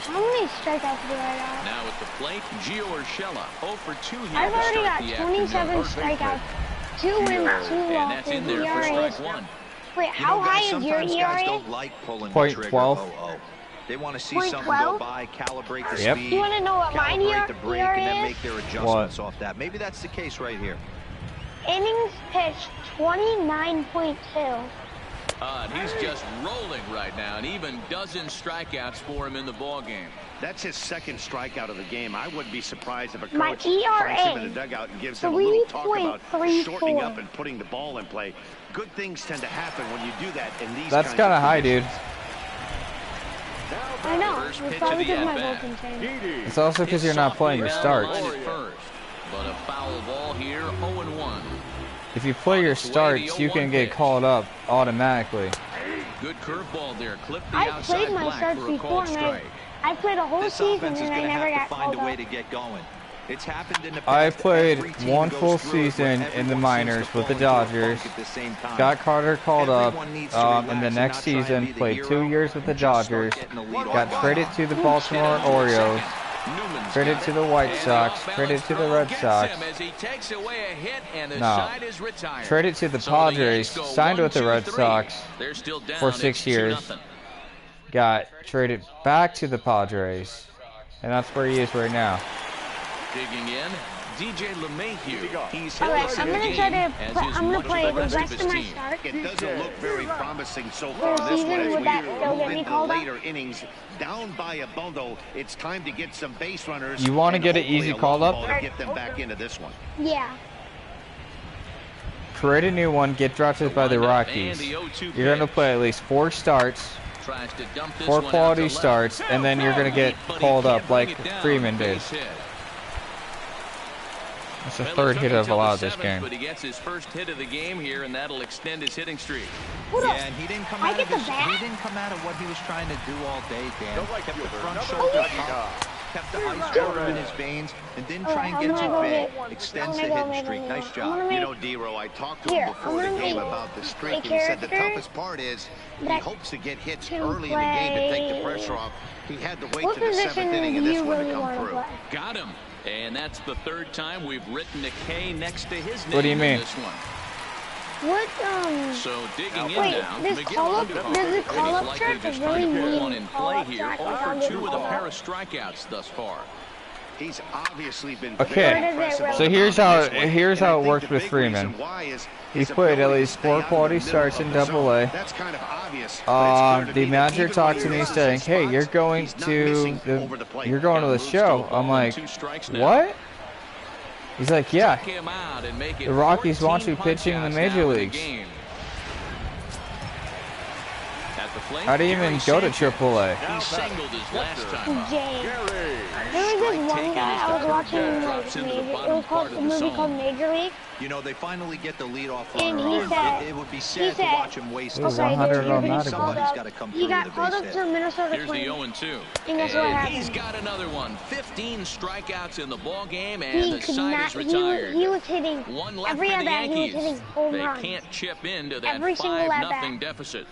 [SPEAKER 1] How many strikeouts do I got?
[SPEAKER 3] Now at the plate, Gio Urshela, 0 for 2 here
[SPEAKER 1] I've
[SPEAKER 3] to
[SPEAKER 1] already
[SPEAKER 3] start
[SPEAKER 1] got
[SPEAKER 3] the
[SPEAKER 1] 27
[SPEAKER 3] afternoon.
[SPEAKER 1] strikeouts, 2 wins, 2
[SPEAKER 3] And that's
[SPEAKER 1] losses.
[SPEAKER 3] in there for
[SPEAKER 1] ERA.
[SPEAKER 3] strike one.
[SPEAKER 1] Wait, how
[SPEAKER 5] guys,
[SPEAKER 1] high is your
[SPEAKER 5] sometimes guys
[SPEAKER 1] ERA?
[SPEAKER 5] don't like pulling the
[SPEAKER 2] Point
[SPEAKER 5] trigger.
[SPEAKER 2] 12.
[SPEAKER 5] They want to see
[SPEAKER 1] Point
[SPEAKER 5] something go
[SPEAKER 1] 12?
[SPEAKER 5] by, calibrate the
[SPEAKER 2] Yep.
[SPEAKER 5] speed,
[SPEAKER 1] You wanna know what mine
[SPEAKER 5] calibrate the brake, and then
[SPEAKER 1] ERA
[SPEAKER 5] make their adjustments off that. Maybe that's the case right here.
[SPEAKER 1] Innings pitched 29.2.
[SPEAKER 3] And he's just rolling right now, and even dozen strikeouts for him in the ball game.
[SPEAKER 4] That's his second strikeout of the game. I wouldn't be surprised if a
[SPEAKER 1] My
[SPEAKER 4] coach
[SPEAKER 1] ERA,
[SPEAKER 4] finds him in the dugout and gives him a little talk about
[SPEAKER 1] 3.34.
[SPEAKER 4] shortening up and putting the ball in play. Good things tend to happen when you do that in these
[SPEAKER 2] That's
[SPEAKER 4] kinds
[SPEAKER 2] kind of
[SPEAKER 4] of
[SPEAKER 2] high, dude.
[SPEAKER 4] conditions.
[SPEAKER 1] I know.
[SPEAKER 3] First
[SPEAKER 1] It's
[SPEAKER 3] pitch
[SPEAKER 1] probably
[SPEAKER 3] of the
[SPEAKER 1] because my
[SPEAKER 3] at-bat.
[SPEAKER 1] Vulcan changed.
[SPEAKER 2] It's also because you're not playing your starts.
[SPEAKER 3] First, but a foul ball here, 0-1.
[SPEAKER 2] If you play your starts, you can get called up automatically.
[SPEAKER 3] Good curveball there. Clipped the
[SPEAKER 1] I've
[SPEAKER 3] outside
[SPEAKER 1] played my
[SPEAKER 3] black
[SPEAKER 1] starts
[SPEAKER 3] for a
[SPEAKER 1] before,
[SPEAKER 3] called
[SPEAKER 1] and
[SPEAKER 3] strike.
[SPEAKER 1] I played a whole
[SPEAKER 5] This
[SPEAKER 1] season
[SPEAKER 5] offense is
[SPEAKER 1] and I
[SPEAKER 5] going to
[SPEAKER 1] never
[SPEAKER 5] have
[SPEAKER 1] got
[SPEAKER 5] to find
[SPEAKER 1] called
[SPEAKER 5] a way
[SPEAKER 1] up.
[SPEAKER 5] to get going. It's happened in the
[SPEAKER 2] I
[SPEAKER 5] past.
[SPEAKER 2] played
[SPEAKER 5] Every team
[SPEAKER 2] one
[SPEAKER 5] goes
[SPEAKER 2] full
[SPEAKER 5] through it where
[SPEAKER 2] season in the
[SPEAKER 5] everyone seems
[SPEAKER 2] minors
[SPEAKER 5] to
[SPEAKER 2] with the
[SPEAKER 5] fall into a
[SPEAKER 2] Dodgers.
[SPEAKER 5] funk at the same time.
[SPEAKER 2] Got Carter called up,
[SPEAKER 5] Everyone needs to
[SPEAKER 2] and
[SPEAKER 5] relax
[SPEAKER 2] the
[SPEAKER 5] and
[SPEAKER 2] next
[SPEAKER 5] not try and
[SPEAKER 2] season
[SPEAKER 5] be the
[SPEAKER 2] played
[SPEAKER 5] hero
[SPEAKER 2] 2 years with the
[SPEAKER 5] and just start
[SPEAKER 2] Dodgers.
[SPEAKER 5] getting the lead off
[SPEAKER 2] Got
[SPEAKER 5] by
[SPEAKER 2] traded to the Baltimore Orioles. Traded to the White Sox. Traded to the Red Sox. No. Traded to the Padres. Signed with the Red Sox for 6 years. Got traded back to the Padres. And that's where he is right now.
[SPEAKER 3] Digging in, DJ LeMahieu. He's
[SPEAKER 1] All right,
[SPEAKER 3] hitless
[SPEAKER 1] I'm
[SPEAKER 3] in the
[SPEAKER 1] gonna try
[SPEAKER 3] game,
[SPEAKER 1] to.
[SPEAKER 3] as
[SPEAKER 1] Play,
[SPEAKER 3] is
[SPEAKER 1] I'm gonna
[SPEAKER 3] much
[SPEAKER 1] play
[SPEAKER 3] of
[SPEAKER 1] the
[SPEAKER 3] the
[SPEAKER 1] rest
[SPEAKER 3] of
[SPEAKER 1] of my
[SPEAKER 3] his team.
[SPEAKER 1] start.
[SPEAKER 4] It doesn't look very promising so
[SPEAKER 1] For
[SPEAKER 4] far
[SPEAKER 1] a
[SPEAKER 4] in this
[SPEAKER 1] season,
[SPEAKER 4] one as
[SPEAKER 1] would
[SPEAKER 4] we
[SPEAKER 1] that still
[SPEAKER 4] move
[SPEAKER 1] get me
[SPEAKER 4] into the
[SPEAKER 1] called up?
[SPEAKER 4] later innings. Down by a bundle, it's time to get some base runners.
[SPEAKER 2] You want to
[SPEAKER 4] and
[SPEAKER 2] get an
[SPEAKER 4] hopefully
[SPEAKER 2] easy
[SPEAKER 4] a
[SPEAKER 2] call
[SPEAKER 4] long
[SPEAKER 2] up?
[SPEAKER 4] ball to get them back into this one.
[SPEAKER 1] Yeah.
[SPEAKER 2] Create a new one. Get drafted by the Rockies. You're going to play at least 4 starts. 4 quality starts, and then you're going to get called up like Freeman did. That's the third hit I've allowed this game.
[SPEAKER 3] But he gets his first hit of the game here, and that'll extend his hitting streak.
[SPEAKER 1] Hold
[SPEAKER 5] Yeah,
[SPEAKER 1] up.
[SPEAKER 5] and he didn't come
[SPEAKER 1] I
[SPEAKER 5] out
[SPEAKER 1] get
[SPEAKER 5] of
[SPEAKER 1] the
[SPEAKER 5] his,
[SPEAKER 1] bat?
[SPEAKER 5] he didn't come out of what he was trying to do all day, Dan. Kept the front
[SPEAKER 6] Number
[SPEAKER 5] shoulder
[SPEAKER 6] 39.
[SPEAKER 5] up, kept the ice water in his veins, and didn't try and
[SPEAKER 1] I'm
[SPEAKER 5] get
[SPEAKER 1] gonna
[SPEAKER 5] too
[SPEAKER 1] go
[SPEAKER 5] big.
[SPEAKER 1] get-
[SPEAKER 5] Extends
[SPEAKER 1] I'm
[SPEAKER 5] the
[SPEAKER 1] gonna go
[SPEAKER 5] hitting
[SPEAKER 1] make
[SPEAKER 5] streak.
[SPEAKER 1] a-
[SPEAKER 5] Nice
[SPEAKER 1] I'm
[SPEAKER 5] job.
[SPEAKER 1] gonna
[SPEAKER 4] You
[SPEAKER 1] make-
[SPEAKER 4] know, D-Row, I talked to
[SPEAKER 1] Here,
[SPEAKER 4] him before
[SPEAKER 1] I'm
[SPEAKER 4] the
[SPEAKER 1] gonna
[SPEAKER 4] game
[SPEAKER 1] make
[SPEAKER 4] about the
[SPEAKER 1] a
[SPEAKER 4] streak. He said the
[SPEAKER 1] character
[SPEAKER 4] toughest part is he
[SPEAKER 1] that
[SPEAKER 4] hopes to get hits
[SPEAKER 1] can
[SPEAKER 4] early in the game to take the
[SPEAKER 1] play-
[SPEAKER 4] pressure off. He had to wait
[SPEAKER 1] What
[SPEAKER 4] to the 7th
[SPEAKER 1] position
[SPEAKER 4] inning
[SPEAKER 1] do
[SPEAKER 4] of this
[SPEAKER 1] you
[SPEAKER 4] one to
[SPEAKER 1] really
[SPEAKER 4] come
[SPEAKER 1] want to
[SPEAKER 4] through.
[SPEAKER 1] play?
[SPEAKER 3] Got him. And that's the 3rd time we've written a K next to his name
[SPEAKER 2] What do you
[SPEAKER 3] in
[SPEAKER 2] mean?
[SPEAKER 3] this one.
[SPEAKER 1] What,
[SPEAKER 3] So digging in
[SPEAKER 1] wait,
[SPEAKER 3] now,
[SPEAKER 1] this
[SPEAKER 3] Miguel
[SPEAKER 1] call-up,
[SPEAKER 3] Andujar.
[SPEAKER 1] does the
[SPEAKER 3] And
[SPEAKER 1] call-up
[SPEAKER 3] he's likely
[SPEAKER 1] track
[SPEAKER 3] just
[SPEAKER 1] really
[SPEAKER 3] trying to put
[SPEAKER 1] mean
[SPEAKER 3] one in play
[SPEAKER 1] call-up
[SPEAKER 3] here.
[SPEAKER 1] track?
[SPEAKER 3] 0
[SPEAKER 1] I'll
[SPEAKER 3] for
[SPEAKER 1] get
[SPEAKER 3] 2 with a
[SPEAKER 1] called
[SPEAKER 3] pair
[SPEAKER 1] up.
[SPEAKER 3] of strikeouts thus far.
[SPEAKER 4] He's obviously been
[SPEAKER 2] Okay.
[SPEAKER 4] very impressive on
[SPEAKER 2] So
[SPEAKER 4] the
[SPEAKER 2] here's
[SPEAKER 4] mound
[SPEAKER 2] how
[SPEAKER 4] in this one.
[SPEAKER 2] here's
[SPEAKER 4] And I
[SPEAKER 2] how it
[SPEAKER 4] think
[SPEAKER 2] worked
[SPEAKER 4] the
[SPEAKER 2] with
[SPEAKER 4] big
[SPEAKER 2] Freeman.
[SPEAKER 4] reason why is
[SPEAKER 2] He
[SPEAKER 4] his
[SPEAKER 2] played at
[SPEAKER 4] ability
[SPEAKER 2] least
[SPEAKER 4] to
[SPEAKER 2] 4
[SPEAKER 4] stay out of
[SPEAKER 2] quality
[SPEAKER 4] the middle
[SPEAKER 2] starts
[SPEAKER 4] of
[SPEAKER 2] in
[SPEAKER 4] the zone.
[SPEAKER 2] Double-A.
[SPEAKER 4] That's kind of obvious. but it's clear to
[SPEAKER 2] The
[SPEAKER 4] me that
[SPEAKER 2] manager
[SPEAKER 4] even
[SPEAKER 2] talked
[SPEAKER 4] when
[SPEAKER 2] to me
[SPEAKER 4] he misses
[SPEAKER 2] saying,
[SPEAKER 4] his
[SPEAKER 2] "Hey,
[SPEAKER 4] spots,
[SPEAKER 2] you're going
[SPEAKER 4] he's not
[SPEAKER 2] to
[SPEAKER 4] missing
[SPEAKER 2] the
[SPEAKER 4] over the plate."
[SPEAKER 2] you're going to the
[SPEAKER 3] Moves to a
[SPEAKER 2] show."
[SPEAKER 3] ball
[SPEAKER 2] I'm
[SPEAKER 3] and
[SPEAKER 2] like,
[SPEAKER 3] 2 strikes now.
[SPEAKER 2] "What?" He's like, "Yeah,
[SPEAKER 3] Strike him out and make it
[SPEAKER 2] the Rockies
[SPEAKER 3] 14
[SPEAKER 2] want you pitching in the
[SPEAKER 3] punch-outs
[SPEAKER 2] major
[SPEAKER 3] now in the
[SPEAKER 2] leagues."
[SPEAKER 3] game. At the plate,
[SPEAKER 2] How do you even
[SPEAKER 3] Gary
[SPEAKER 2] go to
[SPEAKER 3] Sanchez.
[SPEAKER 2] AAA?
[SPEAKER 3] He singled his last time up.
[SPEAKER 1] James.
[SPEAKER 6] Gary.
[SPEAKER 1] There was this one
[SPEAKER 3] taken
[SPEAKER 1] guy
[SPEAKER 3] as
[SPEAKER 1] I
[SPEAKER 3] the
[SPEAKER 1] was watching
[SPEAKER 3] curveball
[SPEAKER 1] like
[SPEAKER 3] drops into the
[SPEAKER 1] Major. It
[SPEAKER 3] bottom
[SPEAKER 1] was called
[SPEAKER 3] part
[SPEAKER 1] the
[SPEAKER 3] of the
[SPEAKER 1] movie
[SPEAKER 3] zone.
[SPEAKER 1] called Major League.
[SPEAKER 5] You know, they finally get the leadoff
[SPEAKER 1] And
[SPEAKER 5] runner
[SPEAKER 1] he
[SPEAKER 5] on.
[SPEAKER 1] said-
[SPEAKER 5] It would be
[SPEAKER 1] he
[SPEAKER 5] sad to
[SPEAKER 1] said-
[SPEAKER 5] watch him waste
[SPEAKER 2] It was
[SPEAKER 5] his
[SPEAKER 1] Okay,
[SPEAKER 2] 100
[SPEAKER 1] dude,
[SPEAKER 2] on
[SPEAKER 1] he
[SPEAKER 2] that
[SPEAKER 1] got
[SPEAKER 2] again.
[SPEAKER 1] called
[SPEAKER 5] Somebody's
[SPEAKER 1] up.
[SPEAKER 5] got to come
[SPEAKER 1] He
[SPEAKER 5] through
[SPEAKER 1] got
[SPEAKER 5] with a
[SPEAKER 1] called
[SPEAKER 5] base
[SPEAKER 1] up
[SPEAKER 5] hit.
[SPEAKER 1] to Minnesota
[SPEAKER 3] Here's the
[SPEAKER 1] Twins.
[SPEAKER 3] 0-2.
[SPEAKER 1] And guess what
[SPEAKER 3] And
[SPEAKER 1] happened?
[SPEAKER 3] he's got another one. 15 strikeouts in the ball game, and
[SPEAKER 1] He
[SPEAKER 3] the
[SPEAKER 1] could
[SPEAKER 3] side
[SPEAKER 1] not.
[SPEAKER 3] is retired.
[SPEAKER 1] He was hitting
[SPEAKER 3] One left
[SPEAKER 1] every
[SPEAKER 3] for
[SPEAKER 1] at
[SPEAKER 3] the
[SPEAKER 1] bat. He was
[SPEAKER 3] Yankees.
[SPEAKER 1] hitting home
[SPEAKER 3] They
[SPEAKER 1] runs.
[SPEAKER 3] can't chip into that
[SPEAKER 1] Every single at-bat.
[SPEAKER 3] 5-0 deficit.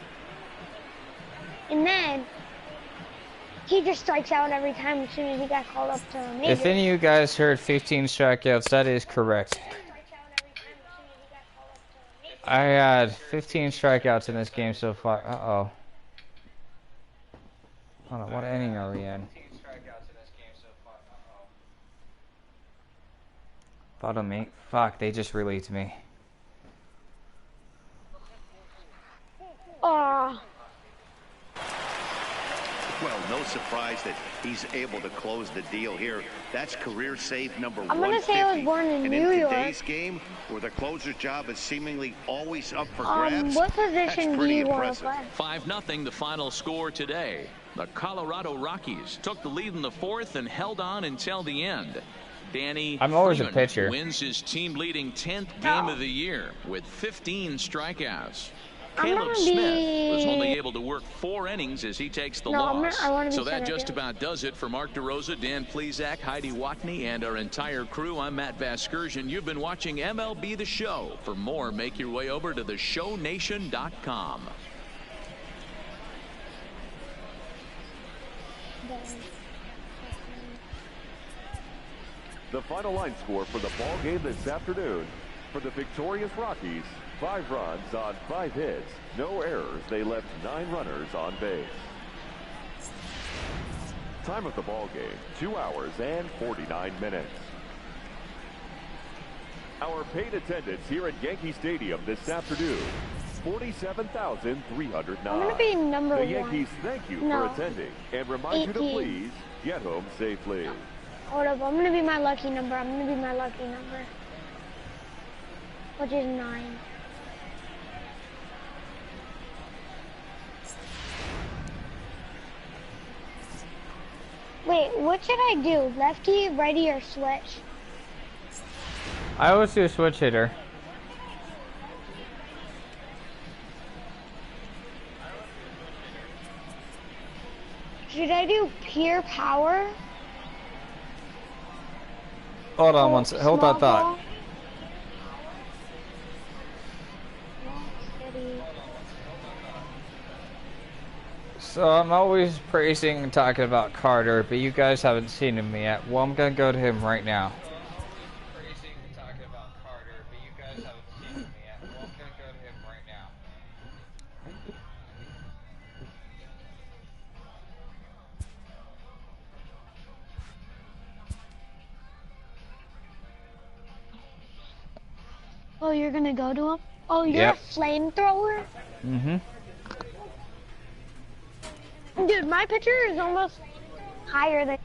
[SPEAKER 1] And then he just strikes out every time as soon as he got called up to Major.
[SPEAKER 2] If any of you guys heard 15 strikeouts, that is correct. I had 15 strikeouts in this game so far. Uh-oh. Hold on, what inning are we in? Follow me. Fuck, they just relieved me.
[SPEAKER 4] Well, no surprise that he's able to close the deal here. That's career save number 150.
[SPEAKER 1] I'm going to say I was born in
[SPEAKER 4] and
[SPEAKER 1] New York.
[SPEAKER 4] today's game, where the closer's job is seemingly always up for grabs,
[SPEAKER 1] What position do you want to play?
[SPEAKER 3] 5-0 the final score today. The Colorado Rockies took the lead in the fourth and held on until the end. Danny
[SPEAKER 2] I'm always
[SPEAKER 3] Freeman
[SPEAKER 2] a pitcher.
[SPEAKER 3] wins his team-leading 10th game of the year with 15 strikeouts.
[SPEAKER 1] I'm
[SPEAKER 3] Caleb
[SPEAKER 1] gonna
[SPEAKER 3] Smith was
[SPEAKER 1] be-
[SPEAKER 3] only able to work 4 innings as he takes the
[SPEAKER 1] No,
[SPEAKER 3] loss.
[SPEAKER 1] I wanna be
[SPEAKER 3] So that
[SPEAKER 1] center
[SPEAKER 3] just
[SPEAKER 1] field.
[SPEAKER 3] about does it for Mark DeRosa, Dan Plezak, Heidi Watney, and our entire crew. I'm Matt Vasgersian. You've been watching MLB The Show. For more, make your way over to theshownation.com.
[SPEAKER 6] The final line score for the ball game this afternoon. For the victorious Rockies, 5 runs on 5 hits. No errors. They left 9 runners on base. Time of the ball game, 2 hours and 49 minutes. Our paid attendance here at Yankee Stadium this afternoon, 47,309.
[SPEAKER 1] I'm going to be number
[SPEAKER 6] The
[SPEAKER 1] 1.
[SPEAKER 6] Yankees thank you for attending and remind you to
[SPEAKER 1] 18.
[SPEAKER 6] please get home safely.
[SPEAKER 1] Hold up, I'm going to be my lucky number. I'm going to be my lucky number. Which is 9. Wait, what should I do? Lefty, righty, or switch?
[SPEAKER 2] I always do a switch hitter.
[SPEAKER 1] Should I do pure power?
[SPEAKER 2] Hold on
[SPEAKER 1] or
[SPEAKER 2] one second. Hold
[SPEAKER 1] small
[SPEAKER 2] that thought.
[SPEAKER 1] ball? Steady.
[SPEAKER 2] So I'm always praising and talking about Carter, but you guys haven't seen him yet. Well, I'm gonna go to him right now.
[SPEAKER 1] Oh, you're gonna go to him? Oh, you're
[SPEAKER 2] Yep.
[SPEAKER 1] a flamethrower?
[SPEAKER 2] Mm-hmm.
[SPEAKER 1] Dude, my pitcher is almost higher than